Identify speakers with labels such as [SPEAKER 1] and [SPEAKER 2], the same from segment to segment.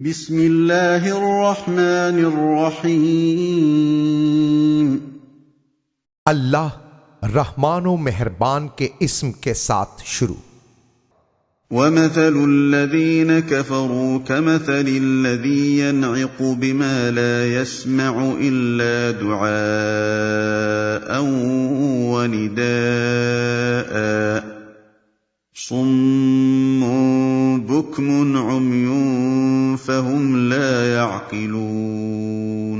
[SPEAKER 1] बिस्मिल्लाहिर्रहमानिर्रहीम।
[SPEAKER 2] अल्लाह रहमानो मेहरबान के इस्म के साथ शुरू।
[SPEAKER 1] वमथलुल्लज़ीन कफ़रू कमथलिल्लज़ी यनइक़ु बिमा ला यस्मअु इल्ला दुआअन व निदाअ सुम्मुन बुक्मुन उम्युन फ़हुम ला यअक़िलून।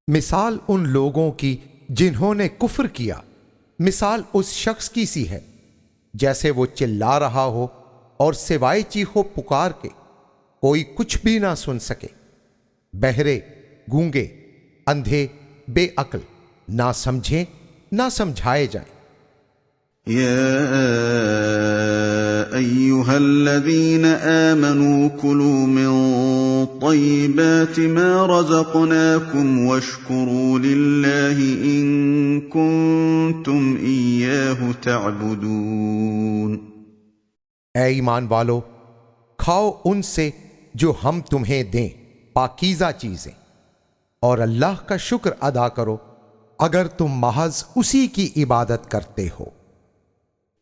[SPEAKER 2] मिसाल उन लोगों की जिन्होंने कुफ्र किया, मिसाल उस शख्स की सी है जैसे वो चिल्ला रहा हो और सिवाय चीखो पुकार के कोई कुछ भी ना सुन सके। बहरे, गूंगे, अंधे, बेअक्ल, ना समझें ना समझाए जाएं।
[SPEAKER 1] या अय्युहल्लज़ीन आमनू कुलू मिन तय्यिबाति मा रज़क़नाकुम वश्कुरू लिल्लाहि इन कुंतुम इय्याहु तअबुदून।
[SPEAKER 2] ऐ ईमान वालो, खाओ उनसे जो हम तुम्हें दें पाकीज़ा चीजें, और अल्लाह का शुक्र अदा करो अगर तुम महज उसी की इबादत करते हो।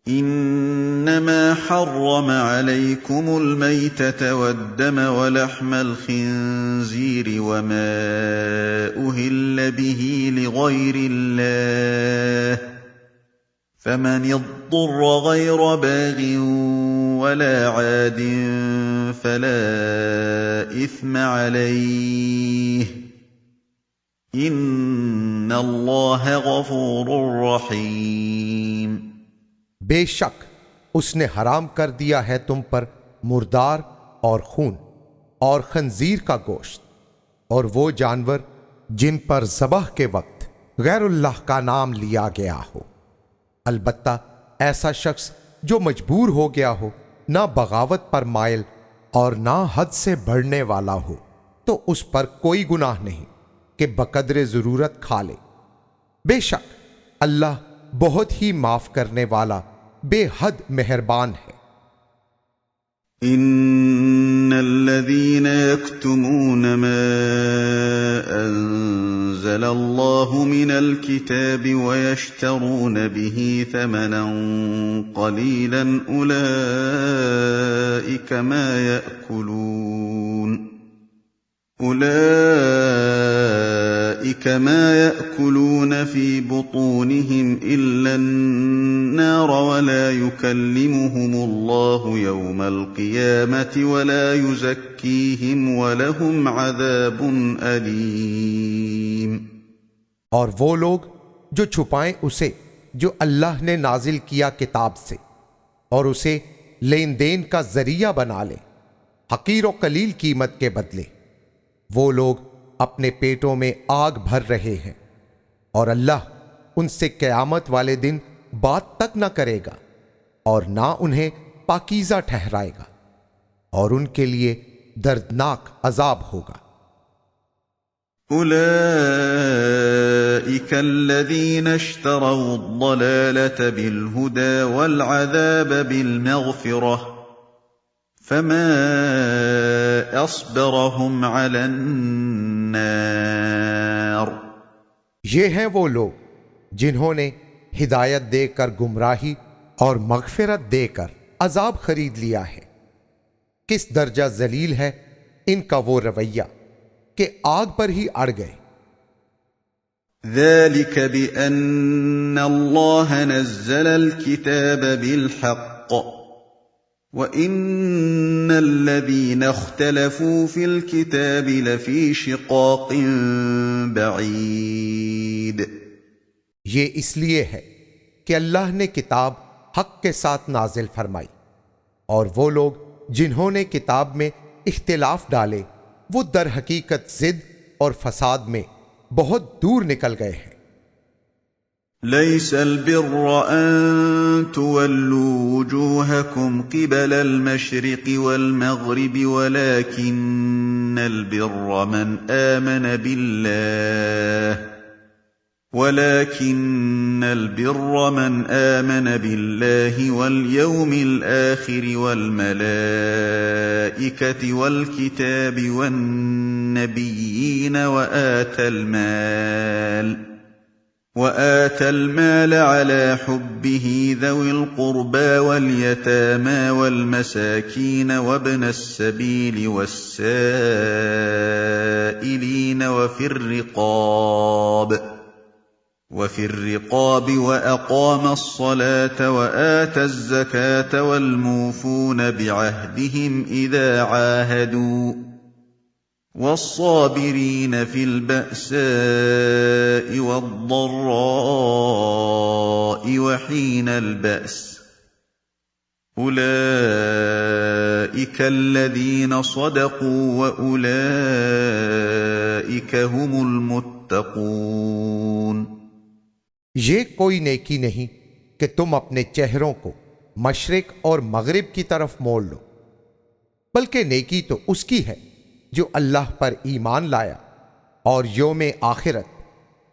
[SPEAKER 1] इन्नमा हर्रम अलैकुमुल मैतत वद्दम वलहमल खिंज़ीर वमा उहिल्ल बिही लिगैरिल्लाह फमन इज़्ज़ुर्र गैर बाग़िन वला आदिन फला इस्म अलैहि इन्नल्लाह गफूरुर रहीम।
[SPEAKER 2] बेशक उसने हराम कर दिया है तुम पर मुर्दार और खून और खंजीर का गोश्त और वो जानवर जिन पर ज़बह के वक्त गैरुल्लाह का नाम लिया गया हो। अलबत्ता ऐसा शख्स जो मजबूर हो गया हो, ना बगावत पर मायल और ना हद से बढ़ने वाला हो, तो उस पर कोई गुनाह नहीं कि बकदरे जरूरत खा ले। बेशक अल्लाह बहुत ही माफ करने वाला बेहद मेहरबान है।
[SPEAKER 1] इन्नल्लज़ीन यक्तुमून मा अंज़लल्लाहु मिनल किताबि वयश्तरून बिही थमनन क़लीलन उलाइका मा यअकुलून फी बुतूनिहिम इल्ला अन्नार वला युकल्लिमुहुमुल्लाहु यौमल क़ियामति वला युज़क्कीहिम वलहुम अज़ाबुन अलीम।
[SPEAKER 2] और वो लोग जो छुपाएं उसे जो अल्लाह ने नाजिल किया किताब से और उसे लेन देन का जरिया बना ले हकीर और कलील कीमत के बदले, वो लोग अपने पेटों में आग भर रहे हैं और अल्लाह उनसे क़यामत वाले दिन बात तक न करेगा और ना उन्हें पाकीज़ा ठहराएगा और उनके लिए दर्दनाक अजाब होगा।
[SPEAKER 1] उलाइका अल्लज़ीन इश्तरौ अद-दलालत बिल-हुदा वल-अज़ाब बिल-मग़फ़िरह फमा अस्बरहुम अलन्नार।
[SPEAKER 2] ये हैं वो लोग जिन्होंने हिदायत देकर गुमराही और मग़फ़िरत देकर अजाब खरीद लिया है। किस दर्जा जलील है इनका वो रवैया कि आग पर ही अड़ गए।
[SPEAKER 1] ज़ालिक बिअन्नल्लाह नज़्ज़लल किताब बिल-हक़्क़ व इन्नल्लज़ीन इख्तलफ़ू फ़िल किताबि लफ़ी शिक़ाक़िन बईद।
[SPEAKER 2] ये इसलिए है कि अल्लाह ने किताब हक के साथ नाजिल फरमाई और वो लोग जिन्होंने किताब में इख्तिलाफ डाले वो दर हकीकत जिद और फसाद में बहुत दूर निकल गए हैं।
[SPEAKER 1] लैसल बिर्र अन तुवल्लू वुजूहकुम क़िबलल मशरिक़ि वल मग़रिबि वलाकिन्नल बिर्र मन आमन बिल्लाह ولكن البر من آمن بالله واليوم الآخر والملائكة والكتاب والنبيين وآتى المال على حبه ذوي القربى واليتامى والمساكين وابن السبيل والسائلين وفي الرقاب وأقام الصلاة وآتى الزكاة والموفون بعهدهم إذا عاهدوا والصابرين في البأساء والضراء وحين البأس أولئك الذين صدقوا وأولئك هم المتقون।
[SPEAKER 2] ये कोई नेकी नहीं कि तुम अपने चेहरों को मशरिक और मगरिब की तरफ मोड़ लो, बल्कि नेकी तो उसकी है जो अल्लाह पर ईमान लाया और यौम आखिरत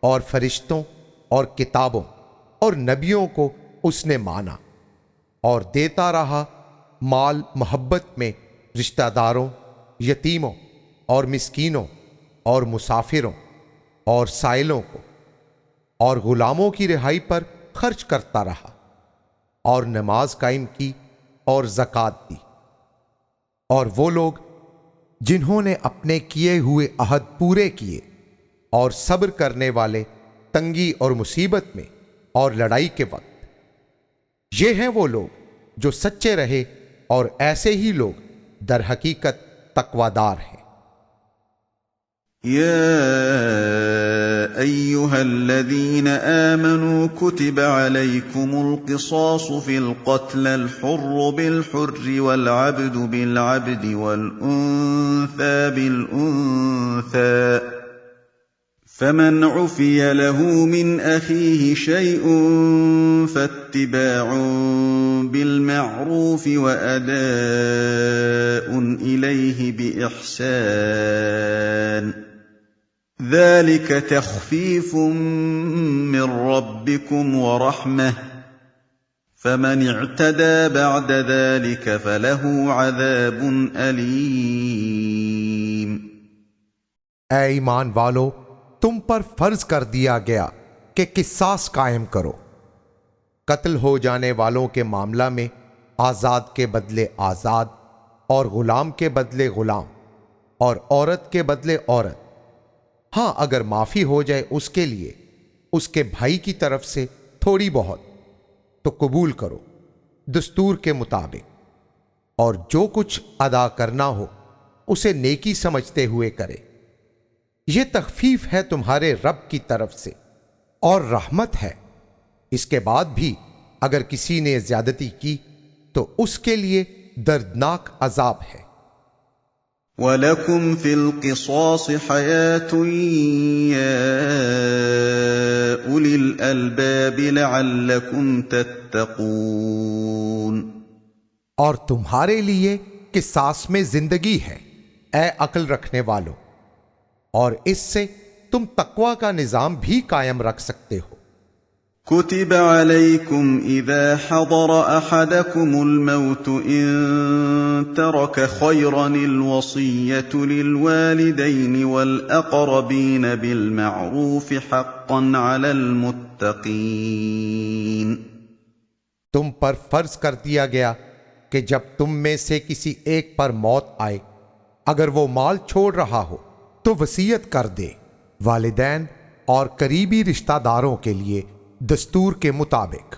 [SPEAKER 2] और फरिश्तों और किताबों और नबियों को उसने माना और देता रहा माल मोहब्बत में रिश्तेदारों, यतीमों और मिस्कीनों और मुसाफिरों और साइलों को और गुलामों की रिहाई पर खर्च करता रहा और नमाज कायम की और ज़कात दी। और वो लोग जिन्होंने अपने किए हुए अहद पूरे किए और सब्र करने वाले तंगी और मुसीबत में और लड़ाई के वक्त, ये हैं वो लोग जो सच्चे रहे और ऐसे ही लोग दर हकीकत तकवादार हैं।
[SPEAKER 1] या अय्युहल्लज़ीन आमनू कुतिब अलैकुमुल क़िसासु फ़िल क़त्ल अल-हुर्रु बिल-हुर्रि वल-अब्दु बिल-अब्दि वल-उन्सा बिल-उन्सा फमन उफ़िय लहू मिन अख़ीहि शैउन फ़त्तिबाउन बिल-मअरूफ़ वअदाउन इलैहि बिइहसान ذلك تخفيف من ربكم ورحمة فمن اعتدى بعد ذلك فله عذاب أليم।
[SPEAKER 2] ऐ ईमान वालो, तुम पर फर्ज कर दिया गया कि किसास कायम करो। कत्ल हो जाने वालों के मामला में आजाद के बदले आजाद और गुलाम के बदले गुलाम और औरत के बदले औरत। हाँ, अगर माफी हो जाए उसके लिए उसके भाई की तरफ से थोड़ी बहुत तो कबूल करो दस्तूर के मुताबिक, और जो कुछ अदा करना हो उसे नेकी समझते हुए करे। यह तखफीफ है तुम्हारे रब की तरफ से और रहमत है। इसके बाद भी अगर किसी ने ज्यादती की तो उसके लिए दर्दनाक अजाब है।
[SPEAKER 1] वलकुम फिल क़िसास हयातुन या उलिल अलबाब लअल्लकुम तत्तक़ून।
[SPEAKER 2] और तुम्हारे लिए किसास में जिंदगी है, ए अक्ल रखने वालों, और इससे तुम तकवा का निजाम भी कायम रख सकते हो।
[SPEAKER 1] कुतिब अलैकुम इज़ा हदर अहदकुमुल मौत इन तरक खैरनिल वसिय्यतु लिल वालिदैनि वल अक़रबीन बिल मअरूफ़ हक़्क़न अलल मुत्तक़ीन।
[SPEAKER 2] तुम पर फर्ज कर दिया गया कि जब तुम में से किसी एक पर मौत आए, अगर वो माल छोड़ रहा हो तो वसीयत कर दे वालिदैन और करीबी रिश्तेदारों के लिए दस्तूर के मुताबिक।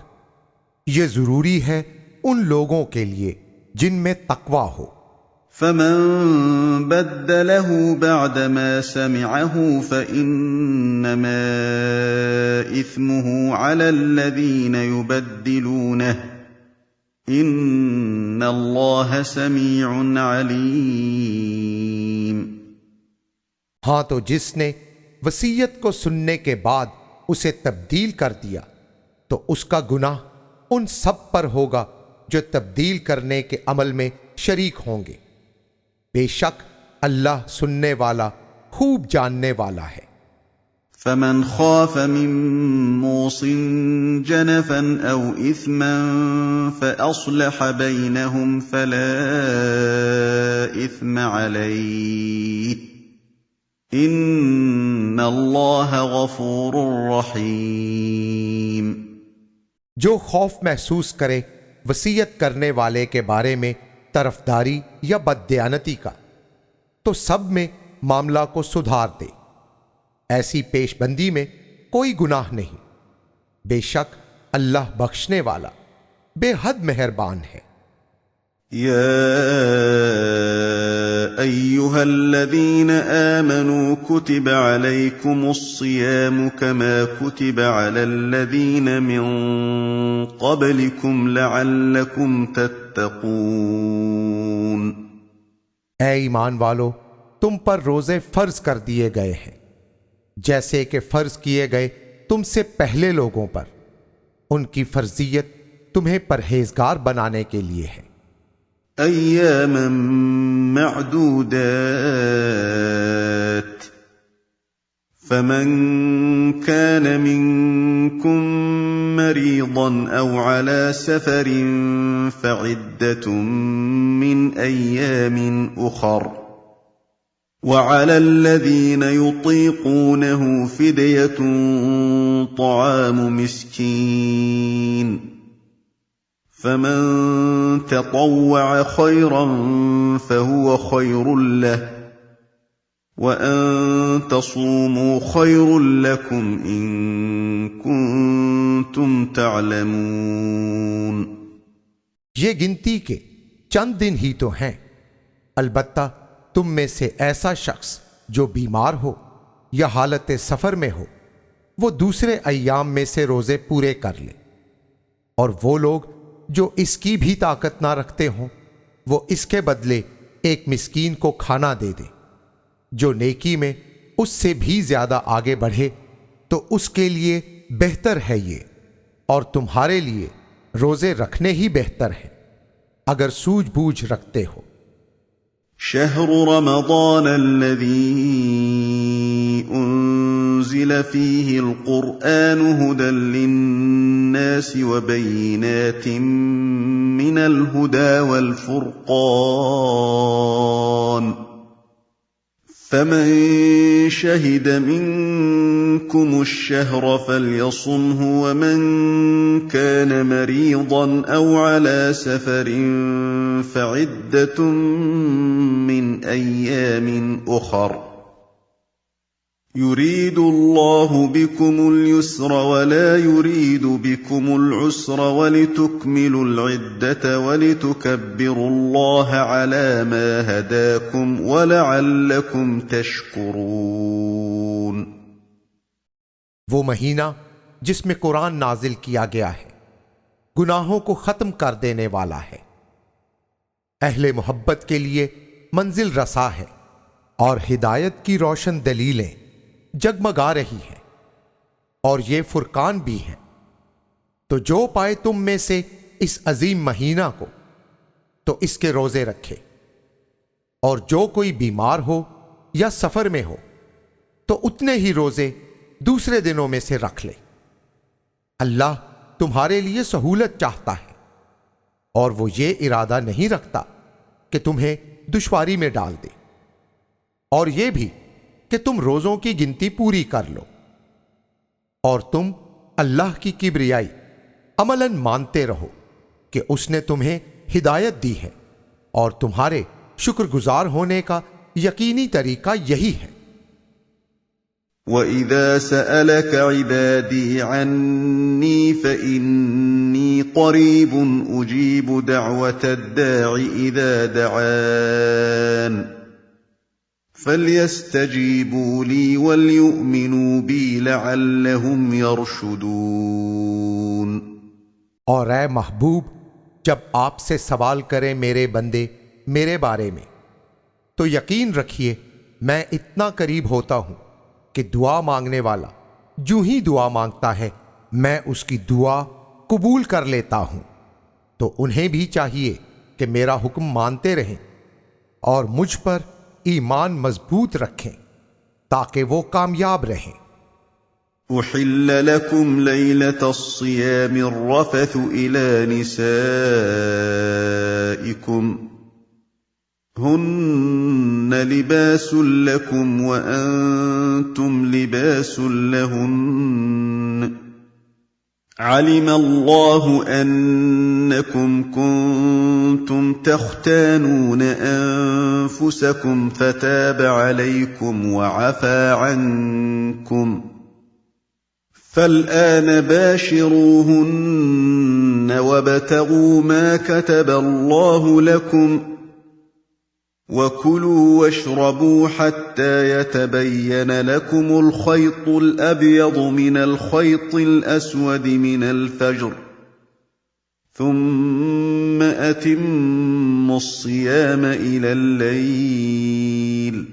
[SPEAKER 2] ये जरूरी है उन लोगों के लिए जिनमें तकवा हो।
[SPEAKER 1] फमन बद्दलहु बअदमा समिअहु फइन्नमा इस्मुहु अलल्लज़ीना युबद्दिलूनहु इन्नल्लाह समीउन अलीम।
[SPEAKER 2] हाँ, तो जिसने वसीयत को सुनने के बाद उसे तब्दील कर दिया तो उसका गुनाह उन सब पर होगा जो तब्दील करने के अमल में शरीक होंगे। बेशक अल्लाह सुनने वाला, खूब जानने वाला है।
[SPEAKER 1] فمن خاف من موص جنفا أو إثما فأصلح بينهم فلا إثم عليه إن الله غفور رحيم।
[SPEAKER 2] जो खौफ महसूस करे वसीयत करने वाले के बारे में तरफदारी या बददयानती का, तो सब में मामला को सुधार दे। ऐसी पेशबंदी में कोई गुनाह नहीं। बेशक अल्लाह बख्शने वाला बेहद मेहरबान है।
[SPEAKER 1] या अय्युहल्लज़ीन आमनू कुतिब अलैकुमुस्सियामु कमा कुतिब अलल्लज़ीन मिन क़ब्लिकुम लअल्लकुम तत्तक़ून।
[SPEAKER 2] ऐ ईमान वालो, तुम पर रोजे फर्ज कर दिए गए हैं जैसे कि फर्ज किए गए तुमसे पहले लोगों पर। उनकी फर्जियत तुम्हें परहेजगार बनाने के लिए है।
[SPEAKER 1] अय्यामन मअदूदात फमन कान मिनकुम मरीदन औ अला सफरिन फइद्दतुम मिन अय्यामिन उखर وعلى الذين يطيقونه فدية طعام مسكين فمن تطوع خيرا فهو خير له وأن تصوموا خير لكم إن كنتم تعلمون।
[SPEAKER 2] ये गिनती के चंद दिन ही तो हैं। अलबत्ता तुम में से ऐसा शख्स जो बीमार हो या हालत सफर में हो, वो दूसरे अय्याम में से रोजे पूरे कर ले। और वो लोग जो इसकी भी ताकत ना रखते हों, वो इसके बदले एक मिस्कीन को खाना दे दे। जो नेकी में उससे भी ज्यादा आगे बढ़े तो उसके लिए बेहतर है ये, और तुम्हारे लिए रोजे रखने ही बेहतर है अगर सूझबूझ रखते हो।
[SPEAKER 1] शहरु रमज़ान अल्लज़ी उन्ज़िल फ़ीहिल क़ुरआनु हुदल लिन्नासि व बय्यिनातिन मिनल हुदा वल फ़ुरक़ान फमन शहिद मिनकुमुश शहर फ़लयसुमहु वमन कान मरीज़न औ अला सफ़रिन फ़इद्दतुम मिन अय्यामिन उख़र युरीदुल्लाहु बिकुमुल युस्र वला युरीदु बिकुमुल उस्र वलितुकमिलुल इद्दत वलितुकब्बिरुल्लाह अला मा हदाकुम वलअल्लकुम तशकुरून।
[SPEAKER 2] वो महीना जिसमें कुरान नाजिल किया गया है गुनाहों को खत्म कर देने वाला है, अहले मोहब्बत के लिए मंजिल रसा है और हिदायत की रोशन दलीलें जगमगा रही हैं, और ये फुरकान भी हैं। तो जो पाए तुम में से इस अजीम महीना को तो इसके रोजे रखे, और जो कोई बीमार हो या सफर में हो तो उतने ही रोजे दूसरे दिनों में से रख ले। अल्लाह तुम्हारे लिए सहूलत चाहता है और वो ये इरादा नहीं रखता कि तुम्हें दुश्वारी में डाल दे, और ये भी कि तुम रोजों की गिनती पूरी कर लो। और तुम अल्लाह की किब्रियाई अमलन मानते रहो कि उसने तुम्हें हिदायत दी है, और तुम्हारे शुक्रगुजार होने का यकीनी तरीका यही है।
[SPEAKER 1] वइज़ा सअलक इबादी अन्नी फ़इन्नी क़रीबुन उजीबु दअवतद दाइ इज़ा दअन फ़ल्यस्तजीबू ली वलयुमिनू बी लअल्लहुम यरशुदून।
[SPEAKER 2] और ऐ महबूब, जब आपसे सवाल करें मेरे बंदे मेरे बारे में, तो यकीन रखिए मैं इतना करीब होता हूं कि दुआ मांगने वाला जो ही दुआ मांगता है मैं उसकी दुआ कबूल कर लेता हूं। तो उन्हें भी चाहिए कि मेरा हुक्म मानते रहें और मुझ पर ईमान मजबूत रखें ताकि वो कामयाब रहें।
[SPEAKER 1] أحل لكم ليلة الصيام الرفث إلى نسائكم هن لباس لكم وأنتم لباس لهن علم الله أنكم كنتم تختانون أنفسكم فتاب عليكم وعفى عنكم فالآن باشروهن وابتغوا ما كتب الله لكم وكلوا واشربوا حتى يتبين لكم الخيط الأبيض من الخيط الأسود من الفجر ثم أتموا الصيام إلى الليل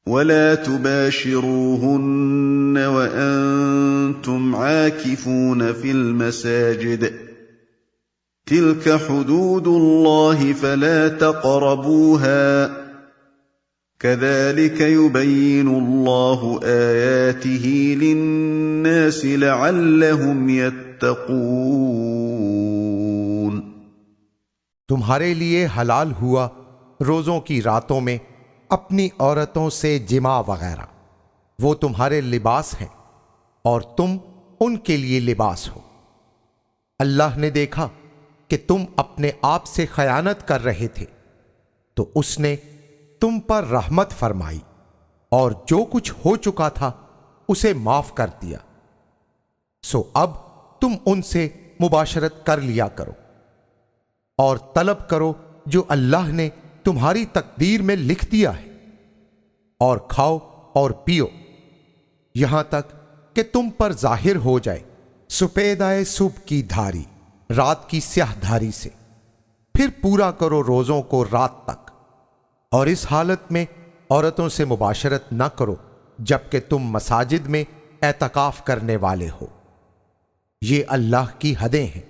[SPEAKER 1] ولا تباشروهن وأنتم عاكفون في المساجد تلك حدود الله فلا تقربوها كذلك يبين الله آياته للناس لعلهم يتقون।
[SPEAKER 2] तुम्हारे लिए हलाल हुआ रोजों की रातों में अपनी औरतों से जिमा वगैरह, वो तुम्हारे लिबास हैं और तुम उनके लिए लिबास हो। अल्लाह ने देखा कि तुम अपने आप से खयानत कर रहे थे तो उसने तुम पर रहमत फरमाई और जो कुछ हो चुका था उसे माफ कर दिया। सो अब तुम उनसे मुबाशरत कर लिया करो और तलब करो जो अल्लाह ने तुम्हारी तकदीर में लिख दिया है, और खाओ और पियो यहां तक कि तुम पर जाहिर हो जाए सुपेदाए सुबह की धारी रात की स्याह धारी से। फिर पूरा करो रोजों को रात तक, और इस हालत में औरतों से मुबाशरत न करो जबकि तुम मसाजिद में एतकाफ करने वाले हो। ये अल्लाह की हदें हैं,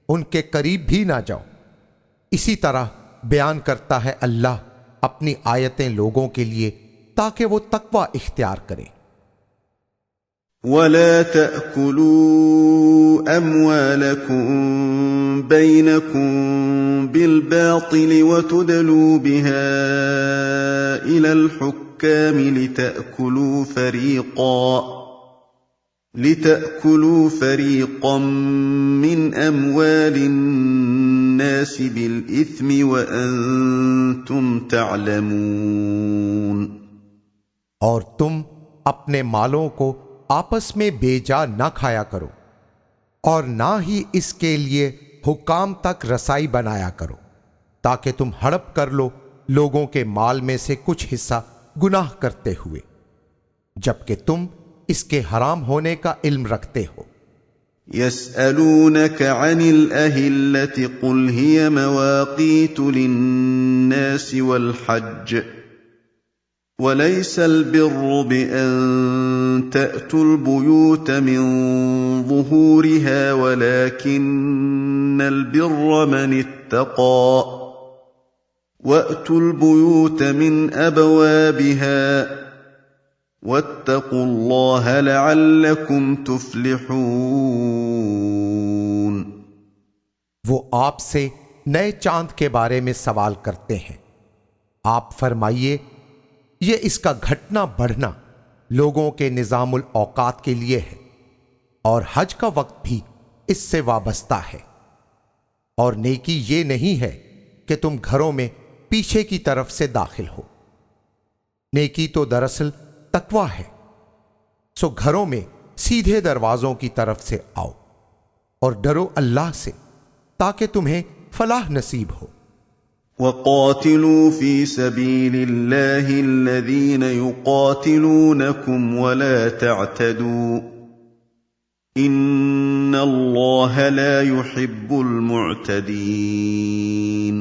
[SPEAKER 2] उनके करीब भी ना जाओ। इसी तरह बयान करता है अल्लाह अपनी आयतें लोगों के लिए ताकि वो तकवा इख्तियार करें।
[SPEAKER 1] वला तअकुलू अम्वालकुम बैनकुम बिलबातिल वतुदलू बिहा इलल हुक्काम लितअकुलू फरीक़न मिन अम्वालिन नास बिलइस्मि वअंतुम तअलमून।
[SPEAKER 2] और तुम अपने मालों को आपस में बेजा न खाया करो और ना ही इसके लिए हुक्काम तक रसाई बनाया करो ताकि तुम हड़प कर लो लोगों के माल में से कुछ हिस्सा गुनाह करते हुए, जबकि तुम इसके हराम होने का इल्म रखते हो।
[SPEAKER 1] यसअलूनक अनिल अहिल्लति कुल हिय मवाक़ीतु लिन्नासि वल हज्ज वलैसल बिर्रु बिअन तअतुल बुयूत मिन ज़ुहूरिहा वलाकिन्नल बिर्र मन इत्तक़ा वअतुल बुयूत मिन अबवाबिहा वत्तक़ुल्लाह लअल्लकुम तुफ्लिहून।
[SPEAKER 2] वो आपसे नए चांद के बारे में सवाल करते हैं। आप फरमाइए, ये इसका घटना बढ़ना लोगों के निजामुल औकात के लिए है और हज का वक्त भी इससे वाबस्ता है। और नेकी ये नहीं है कि तुम घरों में पीछे की तरफ से दाखिल हो। नेकी तो दरअसल तकवा है। सो घरों में सीधे दरवाजों की तरफ से आओ और डरो अल्लाह से ताकि तुम्हें फलाह नसीब हो।
[SPEAKER 1] वक़ातिलू फ़ी सबीलिल्लाहि अल्लज़ीन युक़ातिलूनकुम वला तअतदू इन्नल्लाह ला युहिब्बुल मुअतदीन।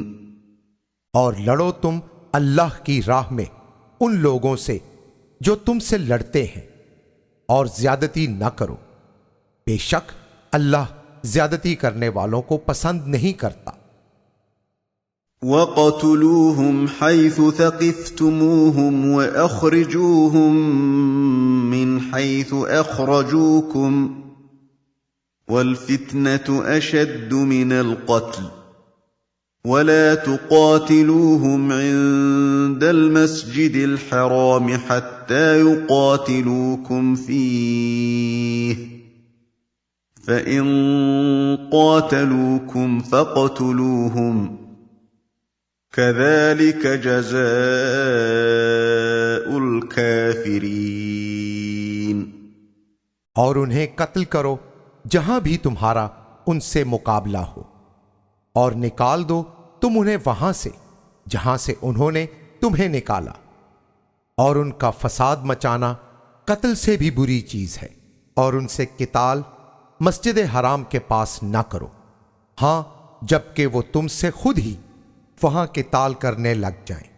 [SPEAKER 2] और लड़ो तुम अल्लाह की राह में उन लोगों से जो तुमसे लड़ते हैं, और ज्यादती न करो, बेशक अल्लाह ज्यादती करने वालों को पसंद नहीं करता।
[SPEAKER 1] वक़तुलूहुम हैसु थक़िफ्तुमूहुम वअख़रिजूहुम من حيث أخرجوكم والفتنة أشد من القتل ولا تقاتلوهم عند المسجد الحرام حتى يقاتلوكم فيه فإن قاتلوكم فاقتلوهم كذلك جزاء الكافرين।
[SPEAKER 2] और उन्हें कत्ल करो जहां भी तुम्हारा उनसे मुकाबला हो, और निकाल दो तुम उन्हें वहां से जहां से उन्होंने तुम्हें निकाला, और उनका फसाद मचाना कत्ल से भी बुरी चीज है। और उनसे किताल मस्जिद हराम के पास ना करो, हां जबकि वो तुमसे खुद ही वहां किताल करने लग जाएं,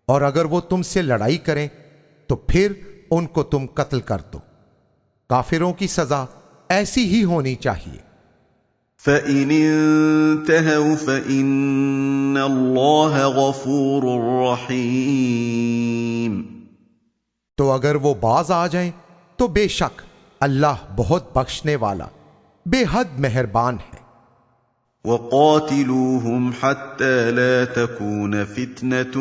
[SPEAKER 2] और अगर वो तुमसे लड़ाई करें तो फिर उनको तुम कत्ल कर दो। काफिरों की सजा ऐसी ही होनी चाहिए।
[SPEAKER 1] فَإِنِ انْتَهَوْا فَإِنَّ اللَّهَ غَفُورٌ رَحِيمٌ।
[SPEAKER 2] तो अगर वो बाज आ जाएं तो बेशक अल्लाह बहुत बख्शने वाला बेहद मेहरबान है।
[SPEAKER 1] وَقَاتِلُوهُمْ حَتَّى لَا تَكُونَ فِتْنَةٌ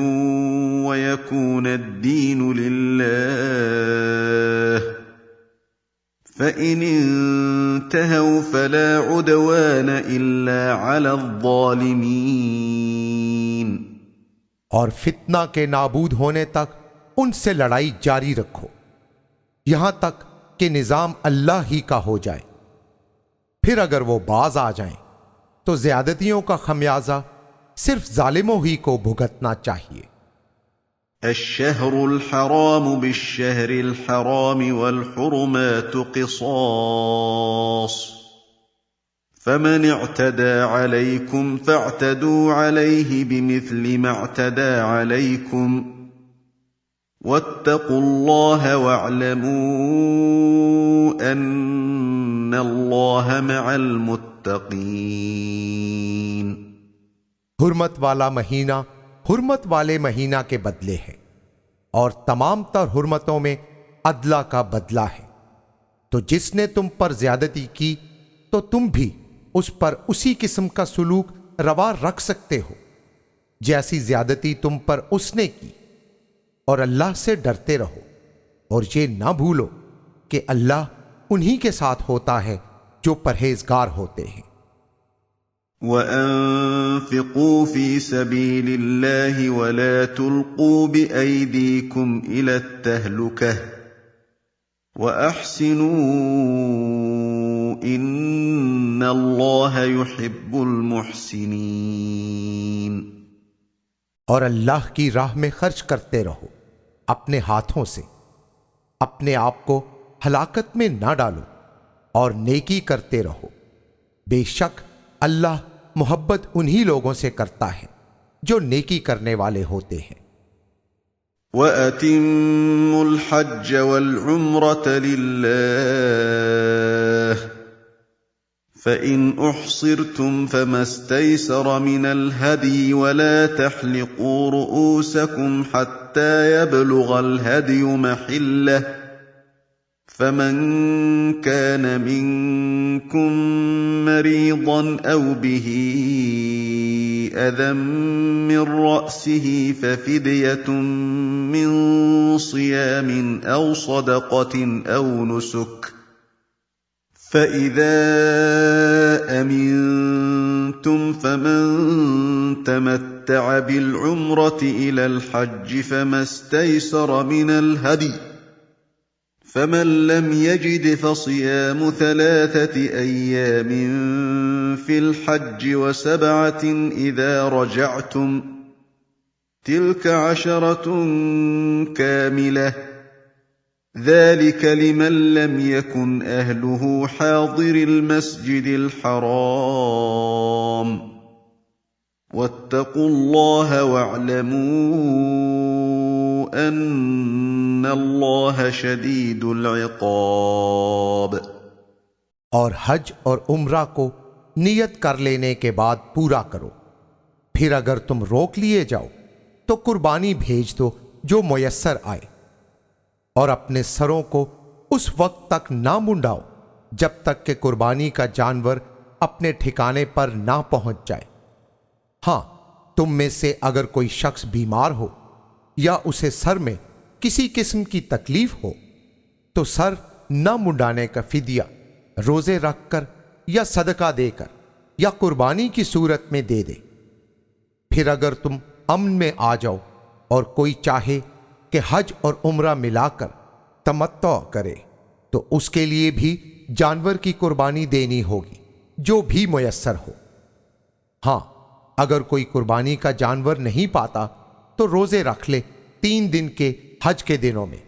[SPEAKER 1] وَيَكُونَ الدِّينُ لِلَّهِ فَإِنِ انْتَهَوْا فَلَا عُدْوَانَ إِلَّا عَلَى الظَّالِمِينَ।
[SPEAKER 2] और फितना के नाबूद होने तक उनसे लड़ाई जारी रखो, यहां तक कि निजाम अल्लाह ही का हो जाए। फिर अगर वो बाज आ जाएं तो ज्यादतियों का खमियाजा सिर्फ जालिमों ही को भुगतना चाहिए।
[SPEAKER 1] الشهر الحرام بالشهر الحرام والحرمات قصاص فمن اعتدى عليكم فاعتدوا عليه بمثل ما اعتدى عليكم واتقوا الله واعلموا أن الله مع المتقين।
[SPEAKER 2] हुर्मत वाला महीना हुर्मत वाले महीना के बदले है, और तमाम तर हुर्मतों में अदला का बदला है। तो जिसने तुम पर ज्यादती की तो तुम भी उस पर उसी किस्म का सुलूक रवा रख सकते हो जैसी ज्यादती तुम पर उसने की, और अल्लाह से डरते रहो, और ये ना भूलो कि अल्लाह उन्हीं के साथ होता है जो परहेजगार होते हैं।
[SPEAKER 1] وَأَنفِقُوا فِي سَبِيلِ اللَّهِ وَلَا تُلْقُوا بِأَيْدِيكُمْ إِلَى التَّهْلُكَةِ وَأَحْسِنُوا إِنَّ اللَّهَ يُحِبُّ الْمُحْسِنِينَ।
[SPEAKER 2] और अल्लाह की राह में खर्च करते रहो अपने हाथों से, अपने आप को हलाकत में ना डालो, और नेकी करते रहो। बेशक अल्लाह मोहब्बत उन्हीं लोगों से करता है जो नेकी करने वाले होते हैं।
[SPEAKER 1] وَأَتِمُّوا الْحَجَّ وَالْعُمْرَةَ لِلَّهِ فَإِنْ أُحْصِرْتُمْ فَمَا اسْتَيْسَرَ مِنَ الْهَدْيِ وَلَا تَحْلِقُوا رُؤُوسَكُمْ حَتَّى يَبْلُغَ الْهَدْيُ مَحِلَّهُ فَمَنْ كَانَ مِنْكُمْ مَرِيضًا أَوْ بِهِ أَذًى مِّن رَّأْسِهِ فَفِدْيَةٌ مِّن صِيَامٍ أَوْ صَدَقَةٍ أَوْ نُسُكٍ فَإِذَا أَمِنْتُمْ فَمَنْ تَمَتَّعَ بِالْعُمْرَةِ إِلَى الْحَجِّ فَمَا اسْتَيْسَرَ مِنَ الْهَدْيِ فَمَنْ لَمْ يَجِدْ فَصِيَامُ 3 أَيَّامٍ فِي الْحَجِّ وَسَبْعَةٍ إِذَا رَجَعْتُمْ تِلْكَ 10 كَامِلَةٌ ذَلِكَ لِمَنْ لَمْ يَكُنْ أَهْلُهُ حَاضِرِ المسجد الحرام واتقوا الله واعلموا أن الله شديد العقاب।
[SPEAKER 2] और हज और उम्रा को नियत कर लेने के बाद पूरा करो। फिर अगर तुम रोक लिए जाओ तो कुर्बानी भेज दो जो मुयस्सर आए, और अपने सरों को उस वक्त तक ना मुंडाओ जब तक कि कुर्बानी का जानवर अपने ठिकाने पर ना पहुंच जाए। हां, तुम में से अगर कोई शख्स बीमार हो या उसे सर में किसी किस्म की तकलीफ हो तो सर न मुंडाने का फिदिया रोजे रखकर या सदका देकर या कुर्बानी की सूरत में दे दे। फिर अगर तुम अमन में आ जाओ और कोई चाहे कि हज और उम्रा मिलाकर तमत्तो करे तो उसके लिए भी जानवर की कुर्बानी देनी होगी जो भी मुयस्सर हो। हां, अगर कोई कुर्बानी का जानवर नहीं पाता तो रोजे रख ले 3 दिन के हज के दिनों में,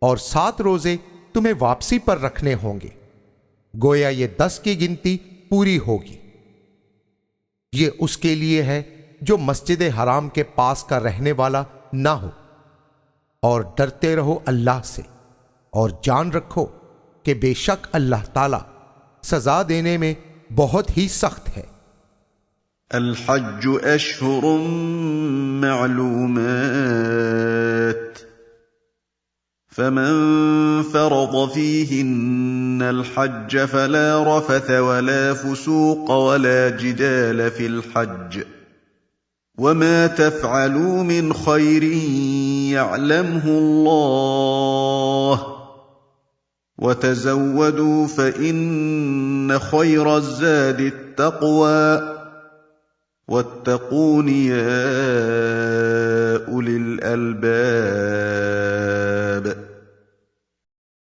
[SPEAKER 2] और 7 रोजे तुम्हें वापसी पर रखने होंगे। गोया ये 10 की गिनती पूरी होगी। ये उसके लिए है जो मस्जिद हराम के पास का रहने वाला ना हो। और डरते रहो अल्लाह से और जान रखो कि बेशक अल्लाह ताला सजा देने में बहुत ही सख्त है।
[SPEAKER 1] الحج أشهر معلومات فمن فرض فيهن الحج فلا رفث ولا فسوق ولا جدال في الحج وما تفعلوا من خير يعلمه الله وتزودوا فإن خير الزاد التقوى واتقون يا أولي الألباب।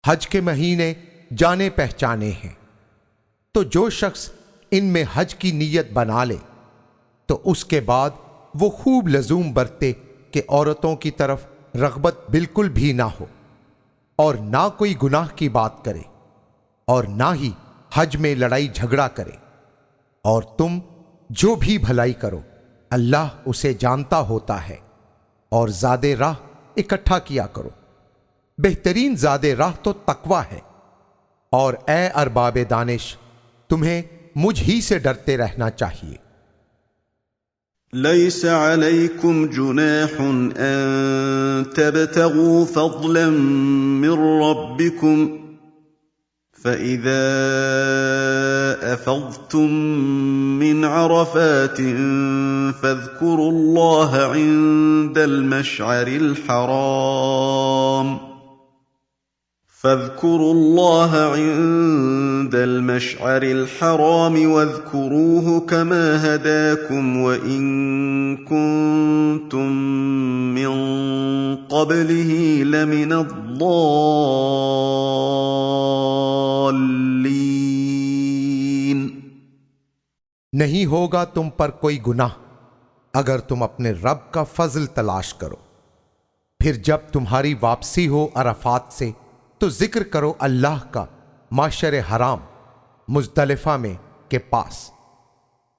[SPEAKER 2] हज के महीने जाने पहचाने हैं, तो जो शख्स इनमें हज की नीयत बना ले तो उसके बाद वो खूब लजूम बरते कि औरतों की तरफ रग़बत बिल्कुल भी ना हो और ना कोई गुनाह की बात करे और ना ही हज में लड़ाई झगड़ा करे। और तुम जो भी भलाई करो अल्लाह उसे जानता होता है। और ज़ादे राह इकट्ठा किया करो, बेहतरीन ज़ादे राह तो तकवा है। और ए अरबाबे दानिश, तुम्हें मुझ ही से डरते रहना चाहिए।
[SPEAKER 1] ليس عليكم جناح أن تبتغوا فضلا من ربكم فإذا أفضتم من عرفات فاذكروا الله عند المشعر الحرام واذكروه كما هداكم وإن كنتم من قبله لمن الضالين।
[SPEAKER 2] नहीं होगा तुम पर कोई गुनाह अगर तुम अपने रब का फजल तलाश करो। फिर जब तुम्हारी वापसी हो अरफात से तो जिक्र करो अल्लाह का माशर हराम मुज़दलिफा में के पास,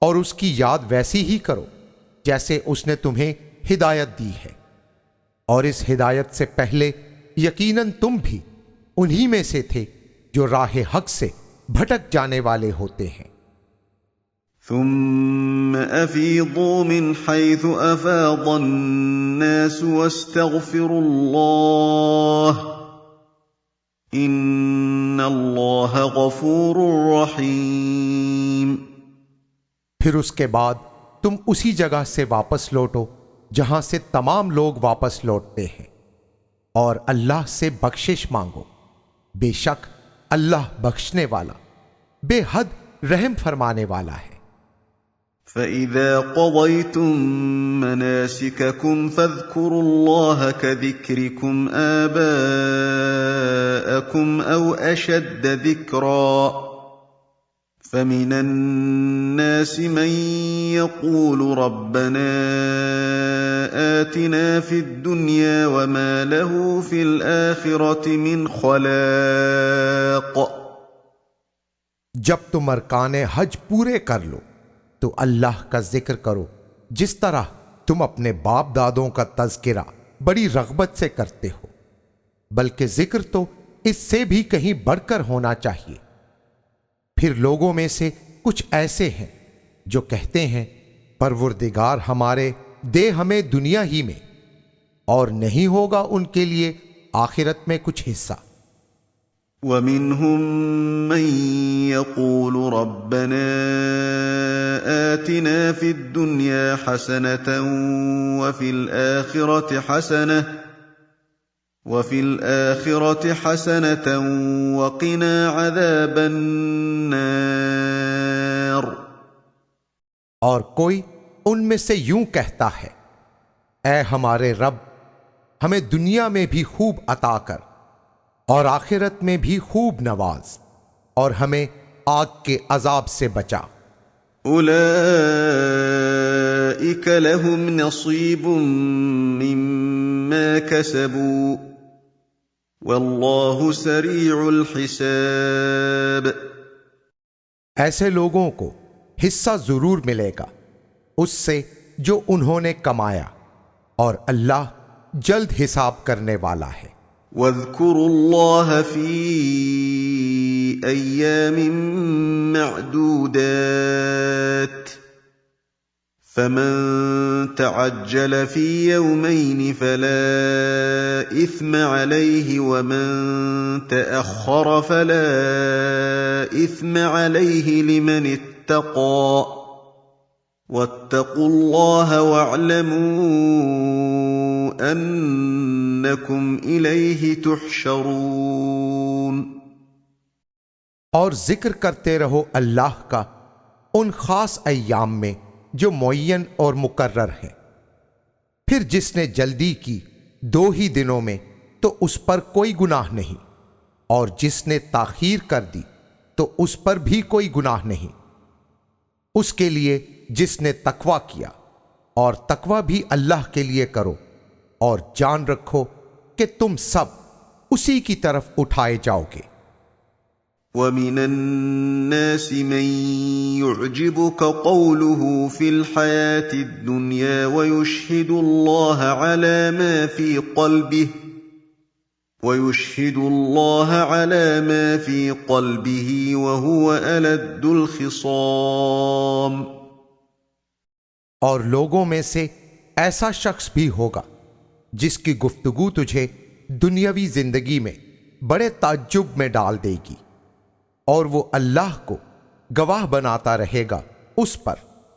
[SPEAKER 2] और उसकी याद वैसी ही करो जैसे उसने तुम्हें हिदायत दी है। और इस हिदायत से पहले यकीनन तुम भी उन्हीं में से थे जो राह हक से भटक जाने वाले होते हैं।
[SPEAKER 1] ثم أفيضوا من حيث أفاض الناس واستغفروا الله إن الله غفور रहीम।
[SPEAKER 2] फिर उसके बाद तुम उसी जगह से वापस लौटो जहां से तमाम लोग वापस लौटते हैं, और अल्लाह से बख्शिश मांगो। बेशक अल्लाह बख्शने वाला बेहद रहम फरमाने वाला है।
[SPEAKER 1] فإذا قضيتم مناسككم فاذكروا الله كذكركم آباءكم أو أشد ذكرا فمن الناس من يقول ربنا آتنا في الدنيا وما له في الآخرة من خلاق।
[SPEAKER 2] जब तुम अरकाने हज पूरे कर लो तो अल्लाह का जिक्र करो जिस तरह तुम अपने बाप दादों का तज़किरा बड़ी रग़बत से करते हो, बल्कि जिक्र तो इससे भी कहीं बढ़कर होना चाहिए। फिर लोगों में से कुछ ऐसे हैं जो कहते हैं परवरदिगार हमारे दे हमें दुनिया ही में, और नहीं होगा उनके लिए आखिरत में कुछ हिस्सा।
[SPEAKER 1] ومنهم من يقول ربنا آتنا في الدنيا حسنة وفي الآخرة حسنة وقنا عذاب النار।
[SPEAKER 2] और कोई उनमें से यूं कहता है, ऐ हमारे रब, हमें दुनिया में भी खूब अता कर और आखिरत में भी खूब नवाज और हमें आग के अजाब से बचा।
[SPEAKER 1] उलाइक लहुम नसीबुम मिम्मा कसबू वल्लाहु सरीउल हिसाब।
[SPEAKER 2] ऐसे लोगों को हिस्सा जरूर मिलेगा उससे जो उन्होंने कमाया, और अल्लाह जल्द हिसाब करने वाला है।
[SPEAKER 1] वज़्कुरुल्लाह फी अय्यामिन मअदूदात फमन तअज्जल फी यौमैन फला इस्म अलैहि वमन तअख्खर फला इस्म अलैहि लिमन इत्तक़ा वत्तक़ुल्लाह वअलमू अन्नकुम इलैहि तुहशरून।
[SPEAKER 2] और जिक्र करते रहो अल्लाह का उन खास अय्याम में जो मुअय्यन और मुकर्रर हैं। फिर जिसने जल्दी की 2 ही दिनों में तो उस पर कोई गुनाह नहीं, और जिसने ताखीर कर दी तो उस पर भी कोई गुनाह नहीं। उसके लिए जिसने तकवा किया, और तकवा भी अल्लाह के लिए करो, और जान रखो कि तुम सब उसी की तरफ उठाए जाओगे।
[SPEAKER 1] वमिनन नासि मन युअजिबुका क़ौलुहु फ़िल हयातिद दुनिया वयुशहिदुल्लाह अला मा फ़ी क़ल्बिही वहुव अलद्दुल ख़िसाम।
[SPEAKER 2] और लोगों में से ऐसा शख्स भी होगा जिसकी गुफ्तगू तुझे दुनियावी जिंदगी में बड़े ताज्जुब में डाल देगी, और वो अल्लाह को गवाह बनाता रहेगा उस पर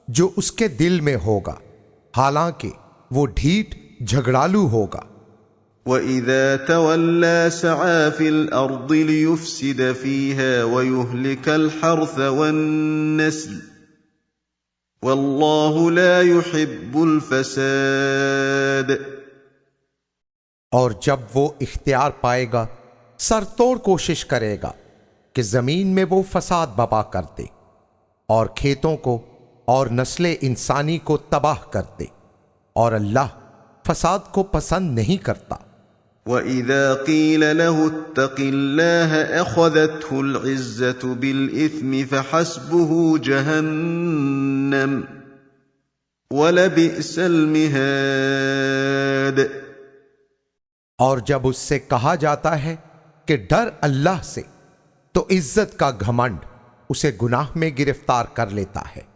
[SPEAKER 2] जो उसके दिल में होगा, हालांकि वो ढीठ झगड़ालू होगा।
[SPEAKER 1] वइज़ा तवल्ला सआ फिल अर्दि लियुफ्सिद फीहा वयुहलिकल हर्थ वन्नस्ल वल्लाहु ला युहिब्बुल फसाद।
[SPEAKER 2] और जब वो इख्तियार पाएगा सरतोड़ कोशिश करेगा कि जमीन में वो फसाद बपा कर दे और खेतों को और नस्ले इंसानी को तबाह कर दे, और अल्लाह फसाद को पसंद नहीं करता।
[SPEAKER 1] वइज़ा क़ील लहु इत्तक़िल्लाह अख़ज़तहुल इज़्ज़तु बिल इस्मि फ़हस्बुहु जहन्नम वलबिअसल मिहाद।
[SPEAKER 2] और जब उससे कहा जाता है कि डर अल्लाह से, तो इज्जत का घमंड उसे गुनाह में गिरफ्तार कर लेता है,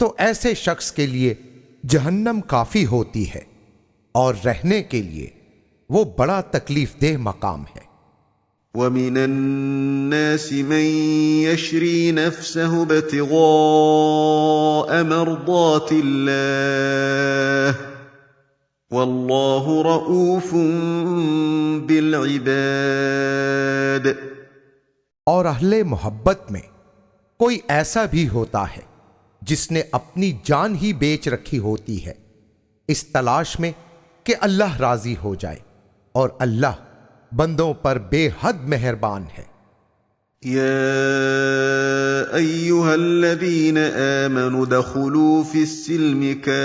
[SPEAKER 2] तो ऐसे शख्स के लिए जहन्नम काफी होती है, और रहने के लिए वो बड़ा तकलीफ देह मकाम है।
[SPEAKER 1] वमिनन नासि मन यशरी नफ्सहु इब्तिग़ाअ मर्दातिल्लाह वल्लाहु रऊफ़ुन बिल इबाद।
[SPEAKER 2] और अहले मोहब्बत में कोई ऐसा भी होता है जिसने अपनी जान ही बेच रखी होती है इस तलाश में कि अल्लाह राजी हो जाए, और अल्लाह बंदों पर बेहद मेहरबान है।
[SPEAKER 1] या अय्युहल्लज़ीन आमनू दखुलू फिस्सिल्मि काफ़्फ़तन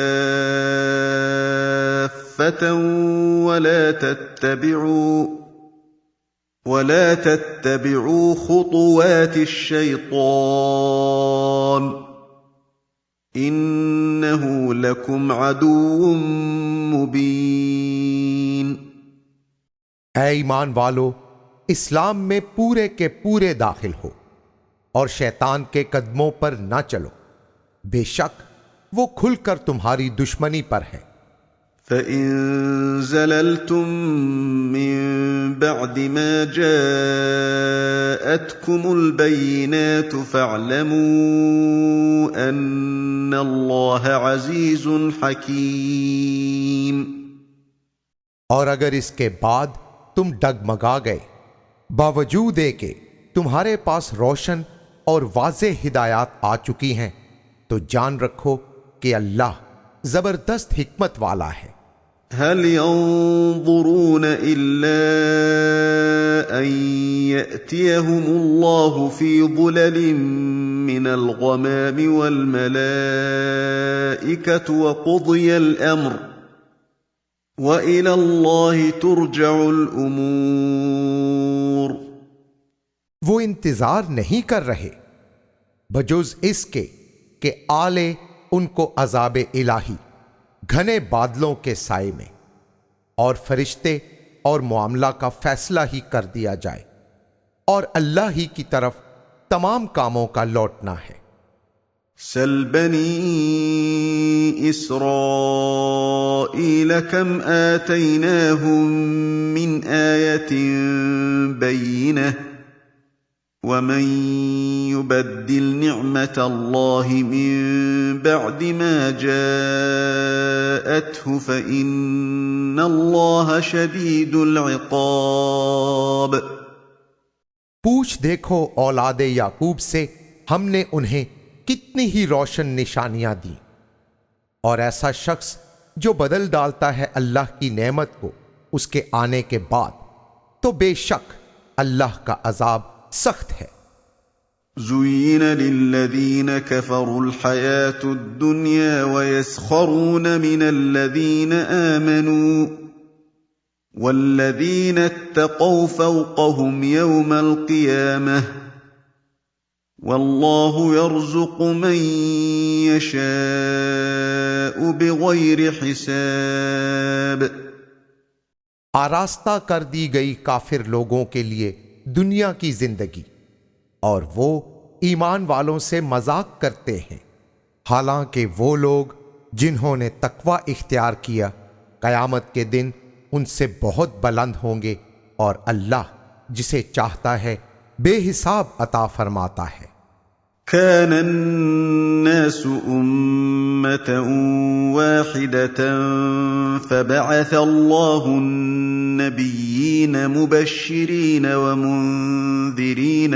[SPEAKER 1] वला तत्तबि'ू खुतुवातिश शैतान इन्नहु लकुम अदुव्वुम मुबीन।
[SPEAKER 2] ऐ ईमान वालो, इस्लाम में पूरे के पूरे दाखिल हो और शैतान के कदमों पर ना चलो, बेशक वो खुलकर तुम्हारी दुश्मनी पर है।
[SPEAKER 1] فإن زللتم من بعد ما جاءتكم البينات فاعلموا أن الله عزيز حكيم।
[SPEAKER 2] और अगर इसके बाद तुम डगमगा गए बावजूद के तुम्हारे पास रोशन और वाज़ेह हिदायत आ चुकी हैं, तो जान रखो कि अल्लाह जबरदस्त हिकमत वाला है।
[SPEAKER 1] हल यंज़ुरून इल्ला अन यअतियहुमुल्लाहु फी ज़ुललिन मिनल ग़मामि वल मलाइकतु व क़ुदियल अम्र व इलल्लाहि तुरजउल उमूर।
[SPEAKER 2] वो इंतजार नहीं कर रहे बजुज इसके कि आले उनको अज़ाब इलाही घने बादलों के साए में और फरिश्ते और मामला का फैसला ही कर दिया जाए, और अल्लाह ही की तरफ तमाम कामों का लौटना है।
[SPEAKER 1] सल बनी इस्राईल कम आतैनाहुम मिन आयतिन बय्यिनह वमन युबद्दिल निअमतल्लाहि मिन बअदि मा जाअतहु फइन्नल्लाह शदीदुल इक़ाब।
[SPEAKER 2] पूछ देखो औलादे याकूब से हमने उन्हें कितनी ही रोशन निशानियां दी, और ऐसा शख्स जो बदल डालता है अल्लाह की नेमत को उसके आने के बाद, तो बेशक अल्लाह का अजाब सख्त है।
[SPEAKER 1] ज़ुय्यिन लिल्लज़ीन कफ़रुल हयातुद दुनिया व यस्ख़रून मिनल्लज़ीन आमनू वल्लज़ीन इत्तक़ौ फ़ौक़हुम यौमल क़ियामह वल्लाहु यर्ज़ुक़ु मन यशाअु बिग़ैरि हिसाब।
[SPEAKER 2] आरास्ता कर दी गई काफिर लोगों के लिए दुनिया की जिंदगी, और वो ईमान वालों से मजाक करते हैं, हालांकि वो लोग जिन्होंने तकवा इख्तियार किया कयामत के दिन उनसे बहुत बुलंद होंगे, और अल्लाह जिसे चाहता है बेहिसाब अता फरमाता है।
[SPEAKER 1] कान अन्नासु उम्मतन वाहिदतन फबअथ अल्लाहु अन्नबिय्यीन मुबश्शिरीन व मुन्ज़िरीन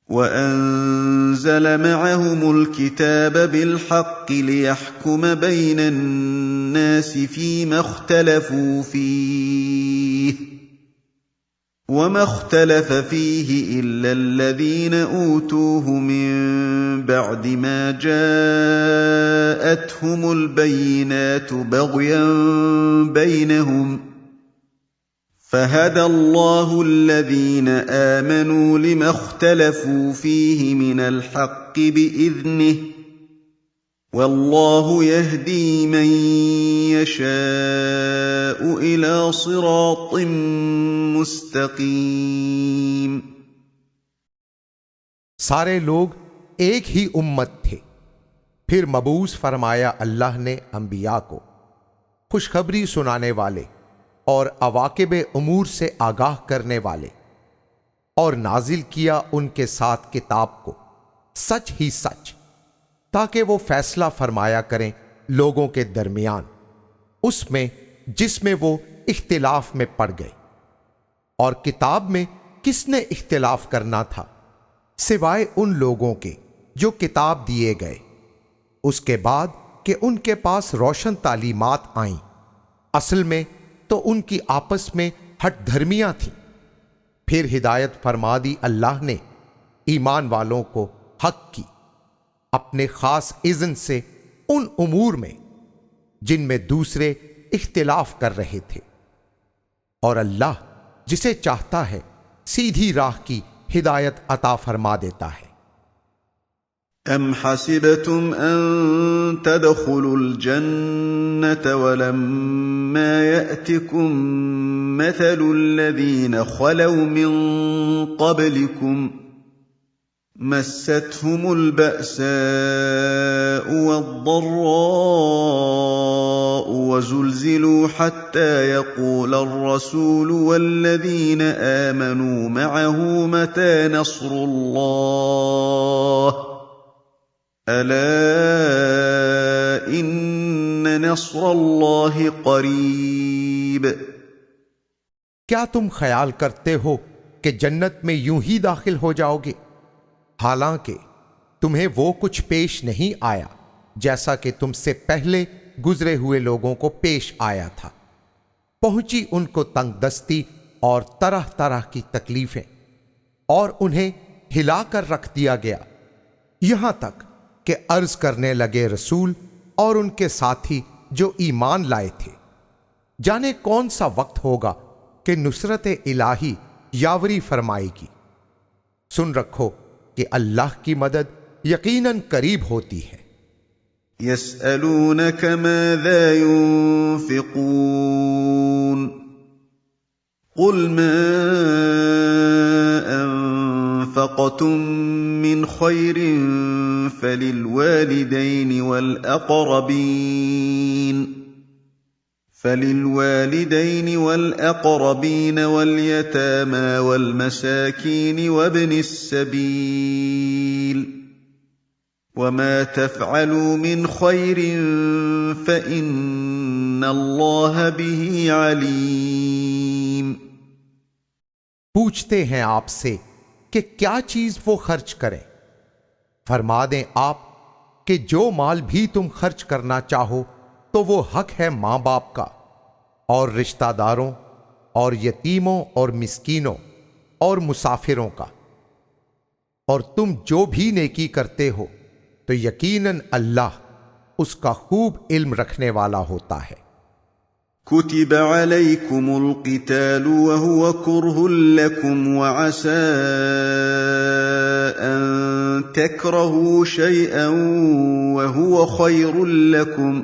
[SPEAKER 1] وأنزل معهم الكتاب بالحق ليحكم بين الناس فيما اختلفوا فيه وما اختلف فيه إلا الذين أوتوه من بعد ما جاءتهم البينات بغيا بينهم فهدى الله الذين آمنوا لما اختلفوا فيه من الحق بإذنه والله يهدي من يشاء إلى صراط मुस्तकीम।
[SPEAKER 2] सारे लोग एक ही उम्मत थे, फिर मबूस फरमाया अल्लाह ने अंबिया को खुशखबरी सुनाने वाले और अवाकिबे उमूर से आगाह करने वाले, और नाजिल किया उनके साथ किताब को सच ही सच, ताकि वो फैसला फरमाया करें लोगों के दरमियान उसमें जिसमें वो इख्तिलाफ में पड़ गए। और किताब में किसने इख्तिलाफ करना था सिवाय उन लोगों के जो किताब दिए गए उसके बाद कि उनके पास रोशन तालीमात आईं। असल में तो उनकी आपस में हट धर्मियां थीं। फिर हिदायत फरमा दी अल्लाह ने ईमान वालों को हक की अपने खास इज़्न से उन उमूर में जिनमें दूसरे इख्तिलाफ कर रहे थे, और अल्लाह जिसे चाहता है सीधी राह की हिदायत अता फरमा देता है।
[SPEAKER 1] अम हसिबतुम अन तदखुलुल जन्नत वलम्मा यअतिकुम मथलुल लज़ीना खलौ मिन क़ब्लिकुम مستهم البأساء والضراء وزلزلوا حتى يقول الرسول والذين آمنوا معه متى نصر الله ألا إن نصر الله قريب।
[SPEAKER 2] क्या तुम ख्याल करते हो कि जन्नत में यूं ही दाखिल हो जाओगे, हालांकि तुम्हें वो कुछ पेश नहीं आया जैसा कि तुमसे पहले गुजरे हुए लोगों को पेश आया था। पहुंची उनको तंगदस्ती और तरह तरह की तकलीफें, और उन्हें हिलाकर रख दिया गया, यहां तक कि अर्ज करने लगे रसूल और उनके साथी जो ईमान लाए थे, जाने कौन सा वक्त होगा कि नुसरत इलाही यावरी फरमाएगी। सुन रखो कि अल्लाह की मदद यकीनन करीब होती है।
[SPEAKER 1] यसअलूनक माज़ा युन्फ़िक़ून क़ुल मा अन्फ़क़्तुम मिन ख़ैरिन فللوالدين والأقربين واليتامى والمساكين وابن السبيل وما تفعلوا من خير فإن الله به عليم।
[SPEAKER 2] पूछते हैं आपसे कि क्या चीज वो खर्च करें। फरमा दें आप कि जो माल भी तुम खर्च करना चाहो तो वो हक है मां बाप का और रिश्तेदारों और यतीमों और मिस्कीनों और मुसाफिरों का, और तुम जो भी नेकी करते हो तो यकीनन अल्लाह उसका खूब इल्म रखने वाला होता है।
[SPEAKER 1] कुतिब अलैकुमुल क़ितालु वहुव कुर्हुल लकुम वअसा अन तकरहू शैअन वहुव खैरुल लकुम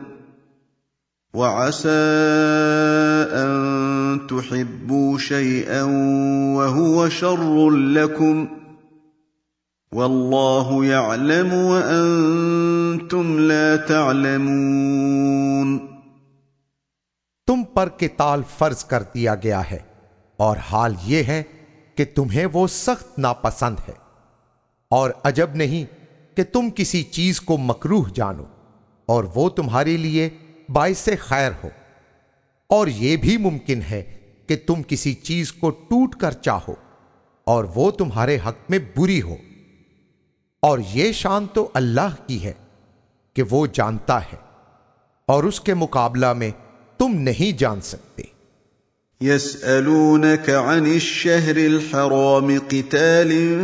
[SPEAKER 1] वअसा अन तुहिब्बू शैअन वहुव शर्रुल लकुम वल्लाहु यअलमु व अंतुम ला तअलमून।
[SPEAKER 2] तुम पर किताल फर्ज कर दिया गया है और हाल ये है कि तुम्हें वो सख्त नापसंद है, और अजब नहीं कि तुम किसी चीज को मकरूह जानो और वो तुम्हारे लिए बाइसे खैर हो, और ये भी मुमकिन है कि तुम किसी चीज को टूट कर चाहो और वो तुम्हारे हक में बुरी हो, और ये शान तो अल्लाह की है कि वो जानता है और उसके मुकाबला में तुम नहीं जान सकते।
[SPEAKER 1] यसअलूनक अनिश-शहरिल हराम क़ितालिन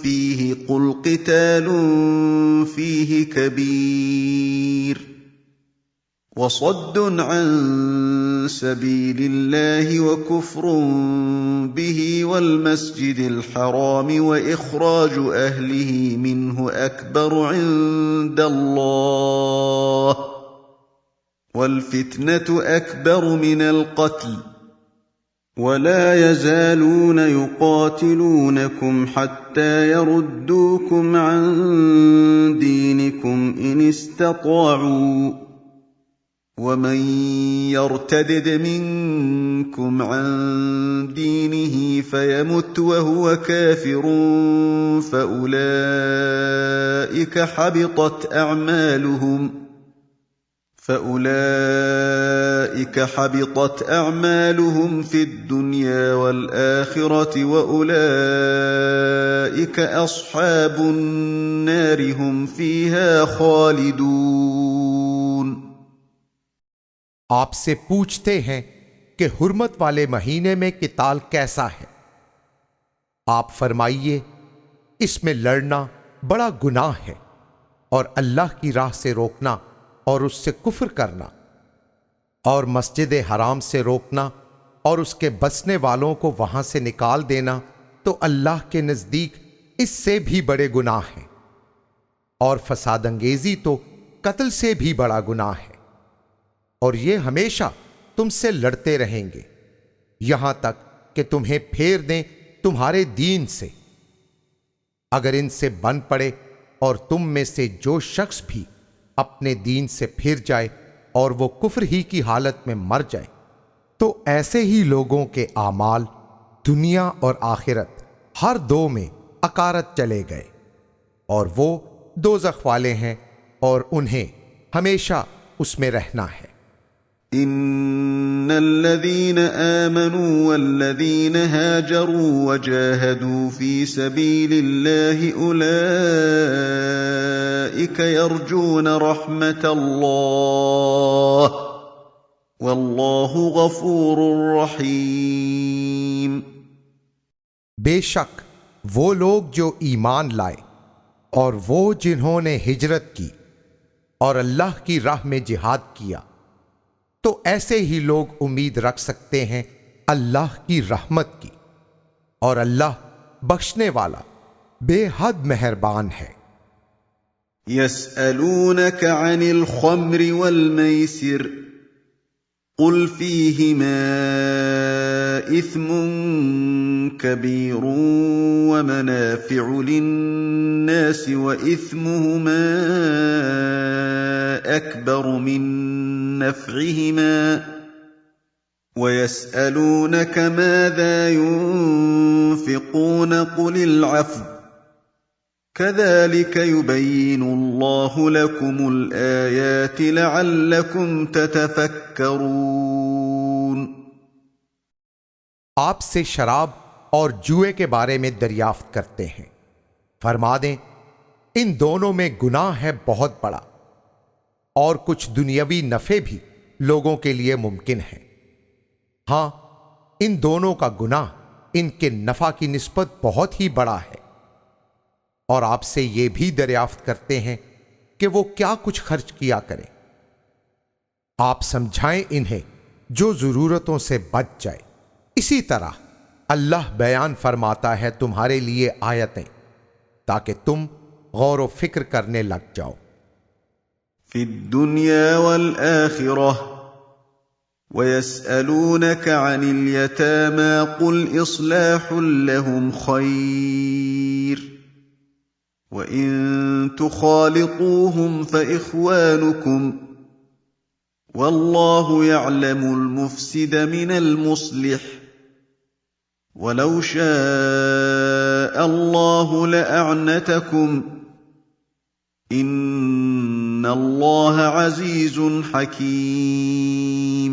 [SPEAKER 1] फ़ीहि क़ुल क़ितालुन फ़ीहि कबीर वसद्दुन अन सबीलिल्लाहि व कुफ़्रुन बिहि वल मस्जिदिल हराम व इख़राजु अहलिहि मिन्हु अकबरु इंदल्लाह वल्फ़ित्नतु अकबरु मिनल क़त्ल वला यज़ालून युक़ातिलूनकुम हत्ता यरुद्दूकुम अन दीनिकुम इन इस्तताअू वमन यर्तदिद मिनकुम अन दीनिहि फयमुत वहुव काफ़िरुन फ़उलाइक हबिطت أعمالهم في الدنيا والآخرة وأولئك أصحاب النار هم فيها خالدون।
[SPEAKER 2] आपसे पूछते हैं कि हुर्मत वाले महीने में किताल कैसा है। आप फरमाइए, इसमें लड़ना बड़ा गुनाह है, और अल्लाह की राह से रोकना और उससे कुफ्र करना और मस्जिद हराम से रोकना और उसके बसने वालों को वहां से निकाल देना तो अल्लाह के नजदीक इससे भी बड़े गुनाह हैं, और फसादंगेजी तो कत्ल से भी बड़ा गुनाह है, और ये हमेशा तुमसे लड़ते रहेंगे यहां तक कि तुम्हें फेर दें तुम्हारे दीन से। अगर इनसे बन पड़े और तुम में से जो शख्स भी अपने दीन से फिर जाए और वो कुफ्र ही की हालत में मर जाए, तो ऐसे ही लोगों के आमाल दुनिया और आखिरत हर दो में अकारत चले गए और वो दोज़ख वाले हैं और उन्हें हमेशा उसमें रहना है।
[SPEAKER 1] इन्नल्लज़ीन आमनू वल्लज़ीन हाजरू वजाहदू फी सबीलिल्लाहि उलाइक यरजून रहमतल्लाह वल्लाहु गफूरुर रहीम।
[SPEAKER 2] बेशक वो लोग जो ईमान लाए और वो जिन्होंने हिजरत की और अल्लाह की राह में जिहाद किया, तो ऐसे ही लोग उम्मीद रख सकते हैं अल्लाह की रहमत की, और अल्लाह बख्शने वाला बेहद मेहरबान है।
[SPEAKER 1] यसअलूनक अनिल खम्रि वल मैसिर कुल फीहिमा इस्मुन कबीरुन व मनाफिउ लिन्नास व इस्मुहुमा अकबरु मिन नफ़इहिमा व यसअलूनक माज़ा युनफ़िक़ून क़ुलिल अफ़्व कज़ालिक युबय्यिनुल्लाहु लकुमुल आयाति लअल्लकुम ततफ़क्करून।
[SPEAKER 2] आपसे शराब और जुए के बारे में दरियाफ्त करते हैं। फरमा दें, इन दोनों में गुनाह है बहुत बड़ा, और कुछ दुनियावी नफे भी लोगों के लिए मुमकिन है। हां, इन दोनों का गुनाह इनके नफा की निस्बत बहुत ही बड़ा है। और आपसे ये भी दरियाफ्त करते हैं कि वो क्या कुछ खर्च किया करें। आप समझाएं इन्हें जो जरूरतों से बच जाए। इसी तरह अल्लाह बयान फरमाता है तुम्हारे लिए आयतें, ताकि तुम गौर व फिक्र करने लग जाओ।
[SPEAKER 1] फिद्दुनिया वल आखिरह वयस्अलूनक अनिल यतामा कुल इस्लाहुल लहुम खैर वइन तुखालितूहुम फइख्वानुकुम वल्लाहु यअलमुल मुफ्सिद मिनल मुस्लिह वलौ शाअल्लाहु लअअनतकुम इन्नल्लाह अज़ीज़ुन हकीम।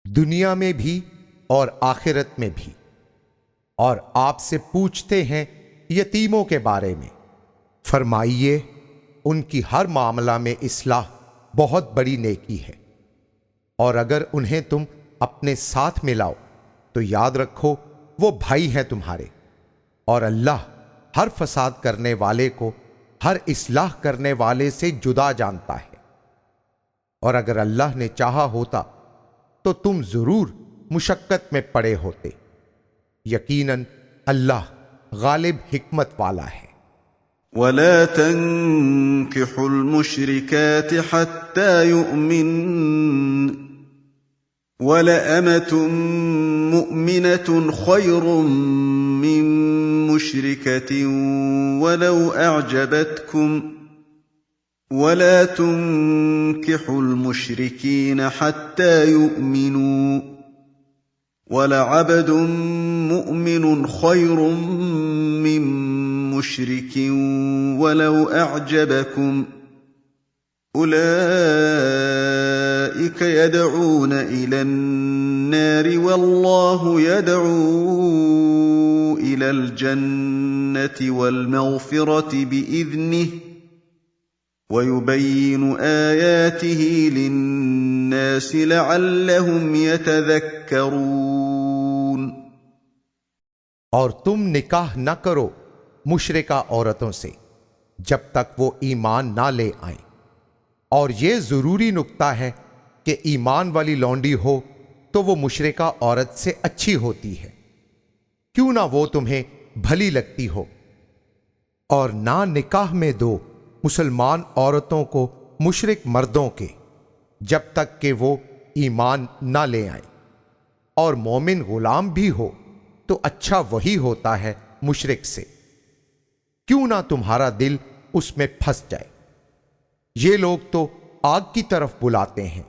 [SPEAKER 2] दुनिया में भी और आखिरत में भी। और आपसे पूछते हैं यतीमों के बारे में, फरमाइए उनकी हर मामला में इस्लाह बहुत बड़ी नेकी है, और अगर उन्हें तुम अपने साथ मिलाओ तो याद रखो वो भाई हैं तुम्हारे, और अल्लाह हर फसाद करने वाले को हर इस्लाह करने वाले से जुदा जानता है। और अगर अल्लाह ने चाहा होता तो तुम जरूर मुशक्कत में पड़े होते। यकीनन अल्लाह गालिब हिकमत वाला है।
[SPEAKER 1] वला तंकिहुल मुश्रिकात हत्ता युमिन वलअमतुम मुमिनतुन खैरुम मिन मुश्रिकतिन वलौ अअजबतकुम वला तुंकिहुल मुश्रिकीन हत्ता युमिनू वलअब्दुम मुमिनुन खैरुम मिन मुश्रिकिन वलौ अअजबकुम उलाइक यदऊन इलन नारि वल्लाहु यदऊ इलल जन्नति वल मग़फ़िरति बिइज़निहि वयुबय्यिनु आयातिहि लिन्नासि लअल्लहुम यतज़क्करून।
[SPEAKER 2] और तुम निकाह न करो मुशरिका औरतों से जब तक वो ईमान ना ले आए, और ये जरूरी नुक्ता है कि ईमान वाली लौंडी हो तो वो मुशरिका औरत से अच्छी होती है, क्यों ना वो तुम्हें भली लगती हो। और ना निकाह में दो मुसलमान औरतों को मुशरिक मर्दों के जब तक कि वो ईमान ना ले आए, और मोमिन गुलाम भी हो तो अच्छा वही होता है मुशरिक से। क्यों ना तुम्हारा दिल उसमें फंस जाए। ये लोग तो आग की तरफ बुलाते हैं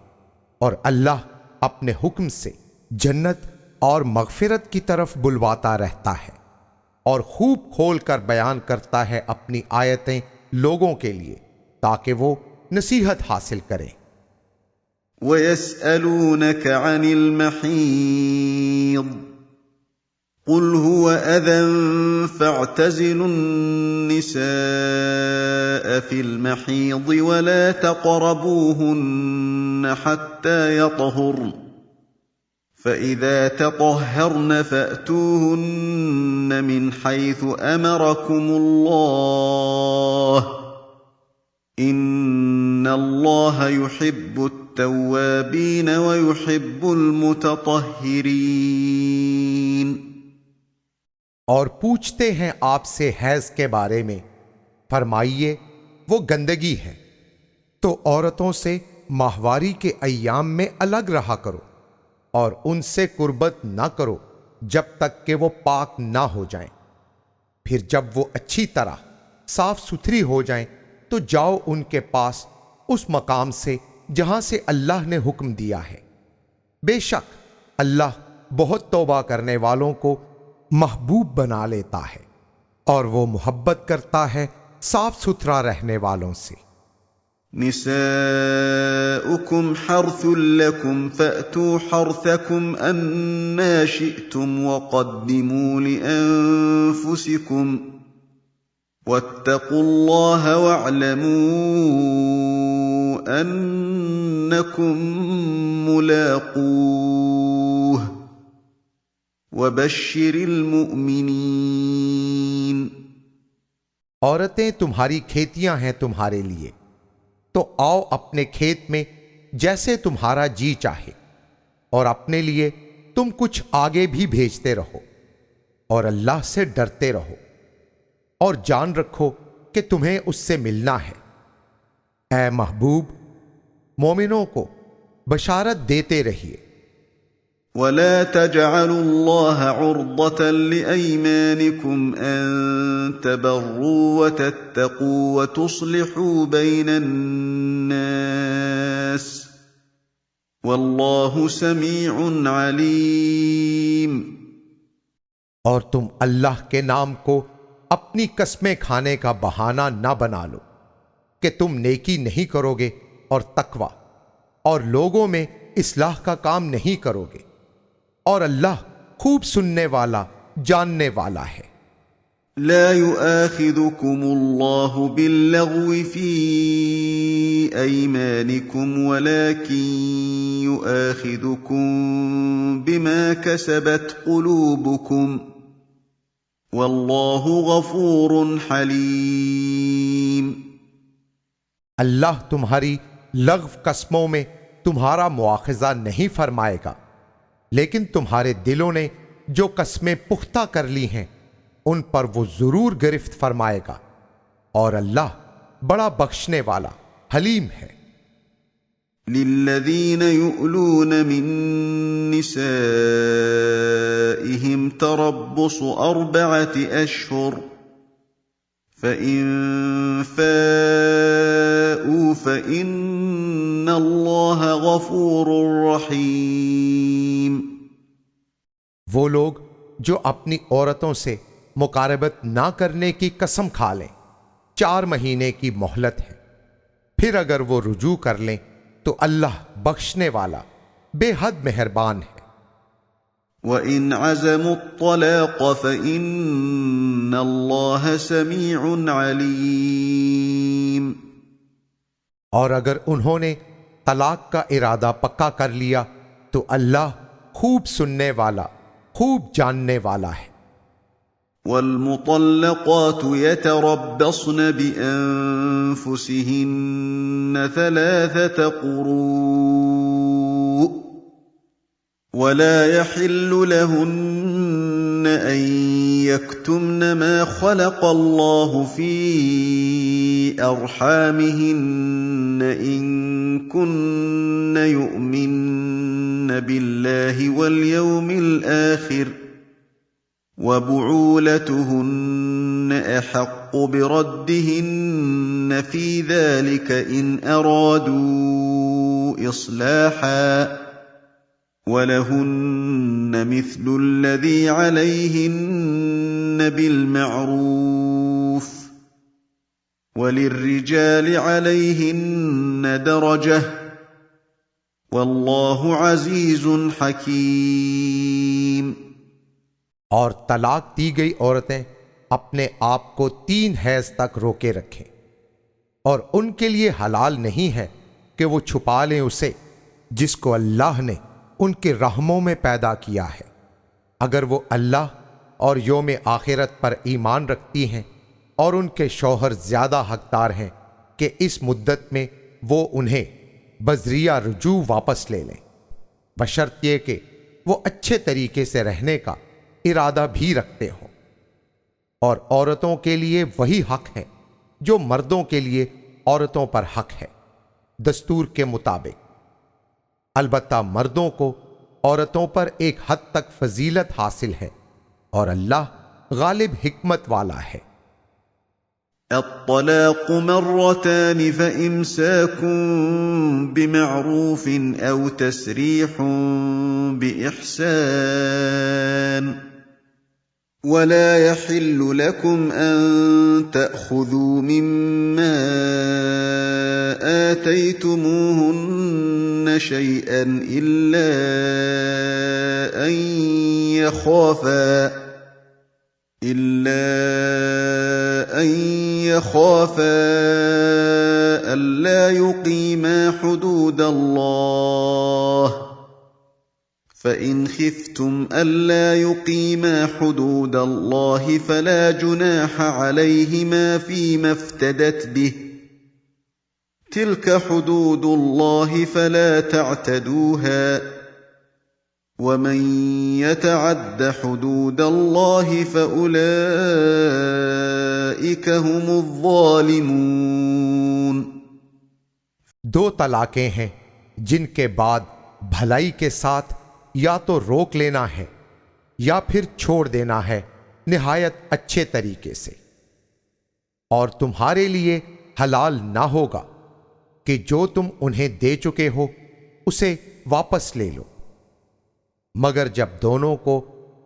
[SPEAKER 2] और अल्लाह अपने हुक्म से जन्नत और मगफिरत की तरफ बुलवाता रहता है और खूब खोल कर बयान करता है अपनी आयतें लोगों के लिए ताकि वो नसीहत हासिल करें।
[SPEAKER 1] وَيَسْأَلُونَكَ عَنِ الْمَحِيضِ قُلْ هُوَ أَذًى فَاعْتَزِلُوا النِّسَاءَ فِي الْمَحِيضِ وَلَا تَقْرَبُوهُنَّ حَتَّىٰ يَطْهُرْنَ فَإِذَا تَطَهَّرْنَ فَأْتُوهُنَّ مِنْ حَيْثُ أَمَرَكُمُ اللَّهُ إِنَّ اللَّهَ يُحِبُّ التَّوَّابِينَ وَيُحِبُّ الْمُتَطَهِّرِينَ।
[SPEAKER 2] और पूछते हैं आपसे हैज के बारे में, फरमाइए वो गंदगी है, तो औरतों से माहवारी के अय्याम में अलग रहा करो और उनसे कुर्बत ना करो जब तक कि वो पाक ना हो जाएं। फिर जब वो अच्छी तरह साफ सुथरी हो जाएं तो जाओ उनके पास उस मकाम से जहां से अल्लाह ने हुक्म दिया है। बेशक अल्लाह बहुत तौबा करने वालों को महबूब बना लेता है और वो मोहब्बत करता है साफ सुथरा रहने वालों से।
[SPEAKER 1] निसाउकुम हर्थुल लकुम फअतू हर्थकुम अन्ना शिअतुम वक़द्दिमू लिअन्फुसिकुम वत्तक़ुल्लाह वअलमू अन्नकुम मुलाक़ूह वबश्शिरिल मुअमिनीन।
[SPEAKER 2] औरतें तुम्हारी खेतियां हैं तुम्हारे लिए, तो आओ अपने खेत में जैसे तुम्हारा जी चाहे और अपने लिए तुम कुछ आगे भी भेजते रहो और अल्लाह से डरते रहो और जान रखो कि तुम्हें उससे मिलना है। ऐ महबूब, मोमिनों को बशारत देते रहिए।
[SPEAKER 1] वला तजअलुल्लाह उर्दतन लिअयमानिकुम अन तबर्रू वतत्तकू वतुस्लिहू बैनन नास वल्लाहु समीउन अलीम।
[SPEAKER 2] और तुम अल्लाह के नाम को अपनी कस्में खाने का बहाना ना बना लो कि तुम नेकी नहीं करोगे और तकवा और लोगों में इस्लाह का काम नहीं करोगे, और अल्लाह खूब सुनने वाला जानने वाला है।
[SPEAKER 1] ला युआखिदुकुमुल्लाहु बिल्लग़्वी फी अयमानिकुम वलाकिन युआखिदुकुम बिमा कसबत कुलूबुकुम वल्लाहु गफूरुन हलीम।
[SPEAKER 2] अल्लाह तुम्हारी लग़्व कस्मों में तुम्हारा मुआखज़ा नहीं फरमाएगा, लेकिन तुम्हारे दिलों ने जो कस्में पुख्ता कर ली हैं उन पर वो जरूर गिरफ्त फरमाएगा, और अल्लाह बड़ा बख्शने वाला हलीम है।
[SPEAKER 1] लिल्लज़ीन युअलून मिन निसाइहिम तरब्बुसु अर्बअति अश्हुर फ़इन फ़ाऊ फ़इन्नल्लाह गफ़ूरुर रहीम।
[SPEAKER 2] वो लोग जो अपनी औरतों से मुकारबत ना करने की कसम खा लें, 4 महीने की मोहलत है, फिर अगर वो रुजू कर लें तो अल्लाह बख्शने वाला बेहद मेहरबान है।
[SPEAKER 1] वइन अज़मु त्तलाक़ फ़इन्नल्लाह समीउन अलीम।
[SPEAKER 2] और अगर उन्होंने तलाक का इरादा पक्का कर लिया तो अल्लाह खूब सुनने वाला खूब जानने वाला है।
[SPEAKER 1] वल्मुतल्लक़ातु यतरब्बस्न बिअन्फुसिहिन्न 3 क़ुरू वला यहिल्लु लहुन्न अन यक्तुमन मा ख़लक़ल्लाहु फ़ी अर्हामिहिन्न इन कुन्न यु'मिन्न बिल्लाहि वल यौमिल आखिर वबुऊलतुहुन्न أحق بردهن في ذلك إن أرادوا إصلاحا ولهن مثل الذي عليهن بالمعروف وللرجال عليهن درجة والله عزيز حكيم।
[SPEAKER 2] और तलाक दी गई औरतें अपने आप को 3 हैज तक रोके रखें और उनके लिए हलाल नहीं है कि वो छुपा लें उसे जिसको अल्लाह ने उनके रहमों में पैदा किया है, अगर वो अल्लाह और यौम आखिरत पर ईमान रखती हैं और उनके शौहर ज्यादा हकदार हैं कि इस मुद्दत में वो उन्हें बजरिया रुजू वापस ले लें, बशर्ते कि वो अच्छे तरीके से रहने का इरादा भी रखते हों। और औरतों के लिए वही हक है जो मर्दों के लिए औरतों पर हक है दस्तूर के मुताबिक। अलबत्ता मर्दों को औरतों पर एक हद तक फजीलत हासिल है और अल्लाह गालिब हिकमत वाला है।
[SPEAKER 1] الطلاق مرتان فإمساكٌ بمعروف أو تسريح بإحسان ولا يحل لكم أن تأخذوا مما آتيتموهن شيئا إلا أن يخافا ألا يقيما حدود الله فإن خفتم ألا يقيما حدود الله فلا جناح عليهما فيما افتدت به تلك حدود الله فلا تعتدوها ومن يتعد حدود الله فأولئك هم الظالمون।
[SPEAKER 2] 2 तलाकें हैं जिनके बाद भलाई के साथ या तो रोक लेना है या फिर छोड़ देना है निहायत अच्छे तरीके से। और तुम्हारे लिए हलाल ना होगा कि जो तुम उन्हें दे चुके हो उसे वापस ले लो, मगर जब दोनों को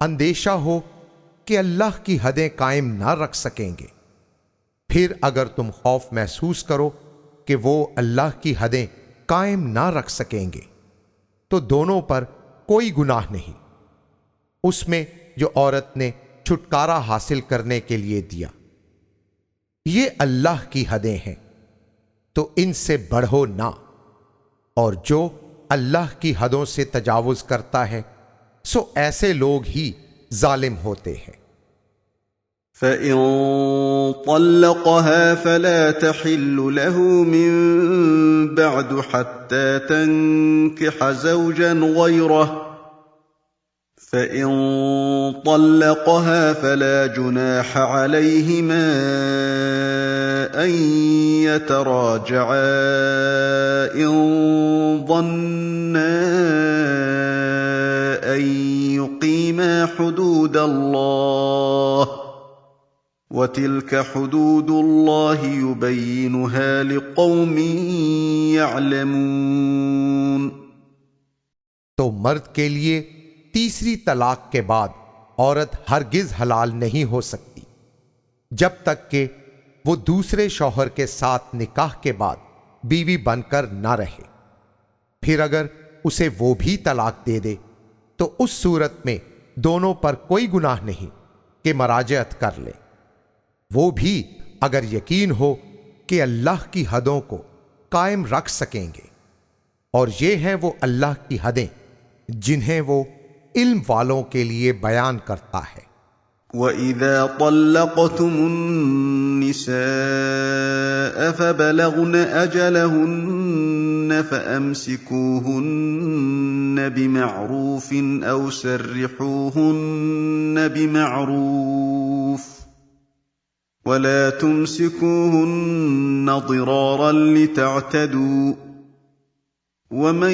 [SPEAKER 2] अंदेशा हो कि अल्लाह की हदें कायम ना रख सकेंगे। फिर अगर तुम खौफ महसूस करो कि वो अल्लाह की हदें कायम ना रख सकेंगे तो दोनों पर कोई गुनाह नहीं उसमें जो औरत ने छुटकारा हासिल करने के लिए दिया। ये अल्लाह की हदें हैं तो इनसे बढ़ो ना, और जो अल्लाह की हदों से तजावुज करता है सो ऐसे लोग ही जालिम होते हैं।
[SPEAKER 1] فإن طلقها فلا تحل له من بعد حتى تنكح زوجا غيره فإن طلقها فلا جناح عليهما أن يتراجعا إن ظنا أن يقيما حدود الله وتلك حدود الله يبينها لقوم يعلمون।
[SPEAKER 2] तो मर्द के लिए तीसरी तलाक के बाद औरत हरगिज हलाल नहीं हो सकती जब तक कि वो दूसरे शौहर के साथ निकाह के बाद बीवी बनकर ना रहे। फिर अगर उसे वो भी तलाक दे दे तो उस सूरत में दोनों पर कोई गुनाह नहीं कि मराजअत कर ले, वो भी अगर यकीन हो कि अल्लाह की हदों को कायम रख सकेंगे। और ये हैं वो अल्लाह की हदें जिन्हें वो इल्म वालों के लिए बयान करता है।
[SPEAKER 1] وَإِذَا طَلَّقْتُمُ النِّسَاءَ فَبَلَغْنَ أَجَلَهُنَّ فَأَمْسِكُوهُنَّ بِمَعْرُوفٍ أَوْ سَرِّحُوهُنَّ بِمَعْرُوفٍ وَلَا تُمْسِكُوهُنَّ ضِرَارًا لِتَعْتَدُوا وَمَن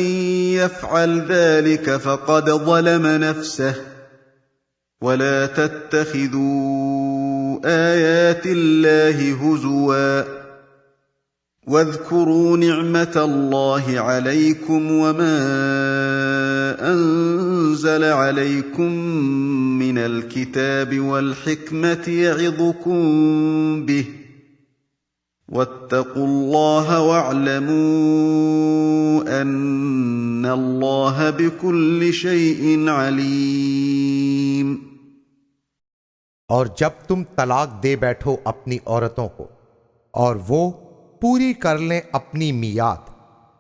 [SPEAKER 1] يَفْعَلْ ذَلِكَ فَقَدْ ظَلَمَ نَفْسَهُ وَلَا تَتَّخِذُوا آيات الله هزوا واذكروا نعمة الله عليكم وما أنزل عليكم من الكتاب والحكمة يعظكم به واتقوا الله واعلموا أن الله بكل شيء عليم।
[SPEAKER 2] और जब तुम तलाक दे बैठो अपनी औरतों को और वो पूरी कर लें अपनी मियाद,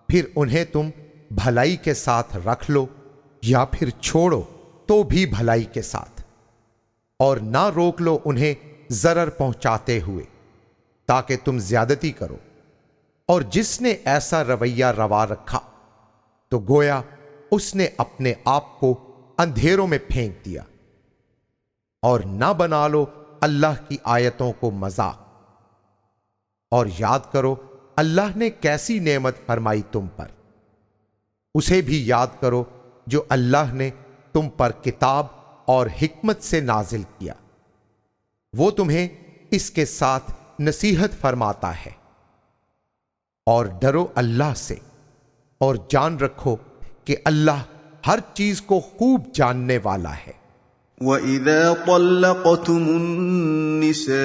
[SPEAKER 2] फिर उन्हें तुम भलाई के साथ रख लो या फिर छोड़ो तो भी भलाई के साथ, और ना रोक लो उन्हें जरर पहुंचाते हुए ताकि तुम ज्यादती करो। और जिसने ऐसा रवैया रवा रखा तो गोया उसने अपने आप को अंधेरों में फेंक दिया। और ना बना लो अल्लाह की आयतों को मजाक, और याद करो अल्लाह ने कैसी नेमत फरमाई तुम पर। उसे भी याद करो जो अल्लाह ने तुम पर किताब और हिकमत से नाजिल किया, वो तुम्हें इसके साथ नसीहत फरमाता है। और डरो अल्लाह से और जान रखो कि अल्लाह हर चीज को खूब जानने वाला है।
[SPEAKER 1] وَإِذَا طَلَّقْتُمُ النِّسَاءَ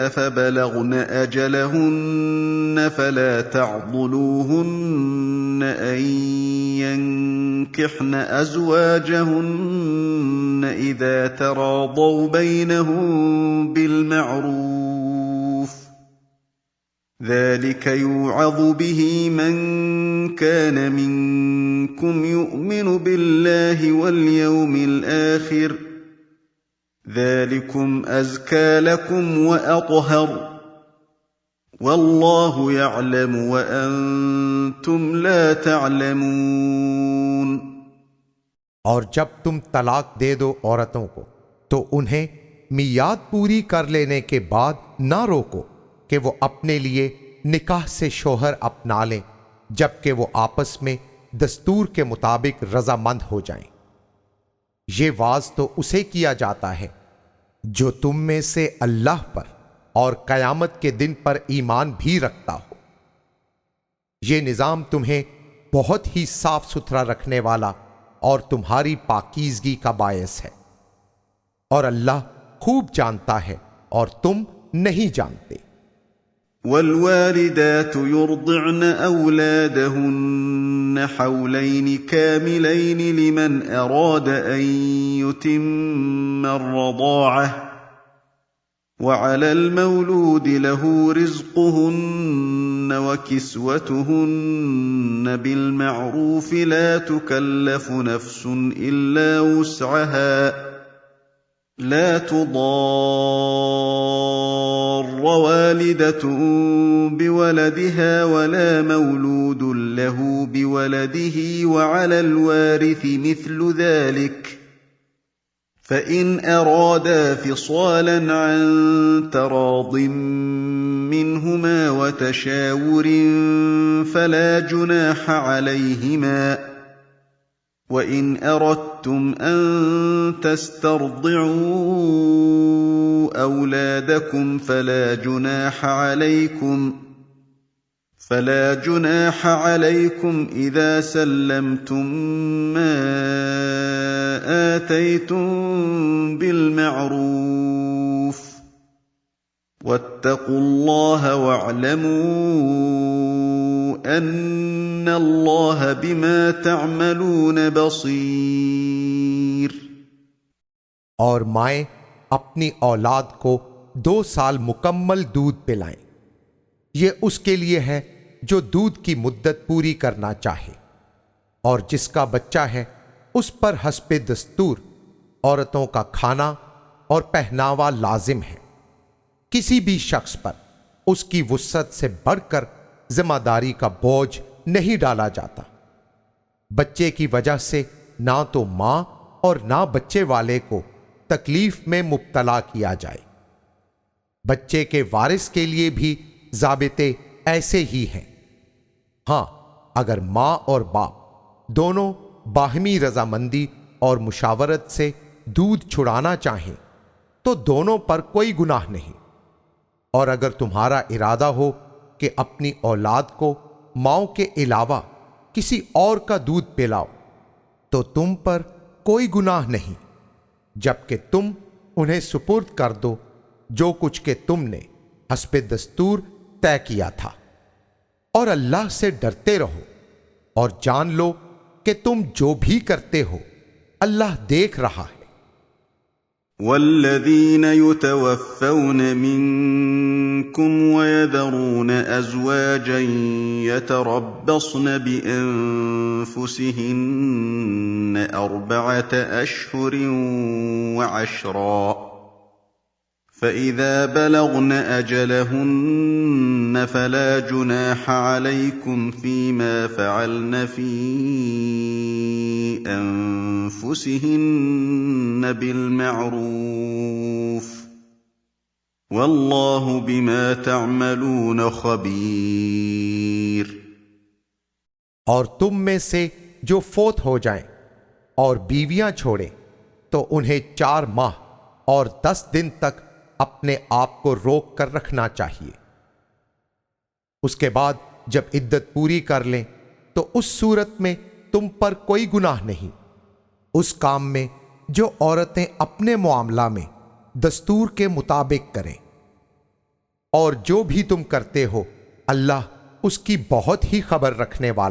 [SPEAKER 1] فَبَلَغْنَ أَجَلَهُنَّ فَلَا تَعْضُلُوهُنَّ أَن يَنكِحْنَ أَزْوَاجَهُنَّ إِذَا تَرَاضَوْا بَيْنَهُم بِالْمَعْرُوفِ ذَلِكَ يُوعَظُ بِهِ مَن كَانَ مِنكُمْ يُؤْمِنُ بِاللَّهِ وَالْيَوْمِ الْآخِرِ ذَلِكُمْ أَزْكَى لَكُمْ وَأَطْهَرُ وَاللَّهُ يَعْلَمُ وَأَنْتُمْ لَا تَعْلَمُونَ।
[SPEAKER 2] और जब तुम तलाक दे दो औरतों को तो उन्हें मियाद पूरी कर लेने के बाद ना रोको कि वो अपने लिए निकाह से शोहर अपना लें, जबकि वो आपस में दस्तूर के मुताबिक रजामंद हो जाएं। ये वाज तो उसे किया जाता है जो तुम में से अल्लाह पर और कयामत के दिन पर ईमान भी रखता हो। ये निजाम तुम्हें बहुत ही साफ सुथरा रखने वाला और तुम्हारी पाकीज़गी का बायस है, और अल्लाह खूब जानता है और तुम नहीं जानते।
[SPEAKER 1] والوالدات يرضعن أولادهن حولين كاملين لمن أراد أن يتم الرضاعة وعلى المولود له رزقهن وكسوتهن بالمعروف لا تكلف نفس إلا وسعها لا تضار والدة بولدها ولا مولود له بولده وعلى الوارث مثل ذلك فإن أرادا فصالا عن تراض منهما وتشاور فلا جناح عليهما وإن أردتم أن تسترضعوا أولادكم فلا جناح عليكم إذا سلمتم ما آتيتم بالمعروف واتقوا الله واعلموا أن الله بما تعملون بصير।
[SPEAKER 2] और माएं अपनी औलाद को 2 साल मुकम्मल दूध पिलाएं। ये उसके लिए है जो दूध की मुद्दत पूरी करना चाहे, और जिसका बच्चा है उस पर हस्बे दस्तूर औरतों का खाना और पहनावा लाजिम है। किसी भी शख्स पर उसकी वुसअत से बढ़कर जिम्मेदारी का बोझ नहीं डाला जाता। बच्चे की वजह से ना तो मां और ना बच्चे वाले को तकलीफ में मुब्तला किया जाए। बच्चे के वारिस के लिए भी ज़ाबिते ऐसे ही हैं। हां, अगर मां और बाप दोनों बाहमी रजामंदी और मुशावरत से दूध छुड़ाना चाहें तो दोनों पर कोई गुनाह नहीं। और अगर तुम्हारा इरादा हो कि अपनी औलाद को मां के अलावा किसी और का दूध पिलाओ, तो तुम पर कोई गुनाह नहीं, जबकि तुम उन्हें सुपुर्द कर दो जो कुछ के तुमने हस्बे दस्तूर तय किया था। और अल्लाह से डरते रहो और जान लो कि तुम जो भी करते हो अल्लाह देख रहा है।
[SPEAKER 1] वल्लज़ीन युतवफ़्फ़ौन मिनकुम वयदरून अज़वाजन यतरब्बस्न बिअन्फुसिहिन्न अर्बअत अश्हुरिन वअश्रा फ़इज़ा बलग़न अजलहुन्न फ़ला जुनाह अलैकुम फ़ीमा फ़अल्न फ़ी अन्फुसिहिन्न बिलमअरूफ़ वल्लाहु बिमा तअमलून ख़बीर।
[SPEAKER 2] और तुम में से जो फोत हो जाएं और बीवियां छोड़ें तो उन्हें 4 माह और 10 दिन तक अपने आप को रोक कर रखना चाहिए। उसके बाद जब इद्दत पूरी कर लें तो उस सूरत में तुम पर कोई गुनाह नहीं उस काम में जो औरतें अपने मामला में दस्तूर के मुताबिक करें। और जो भी तुम करते हो अल्लाह उसकी बहुत ही खबर रखने वाला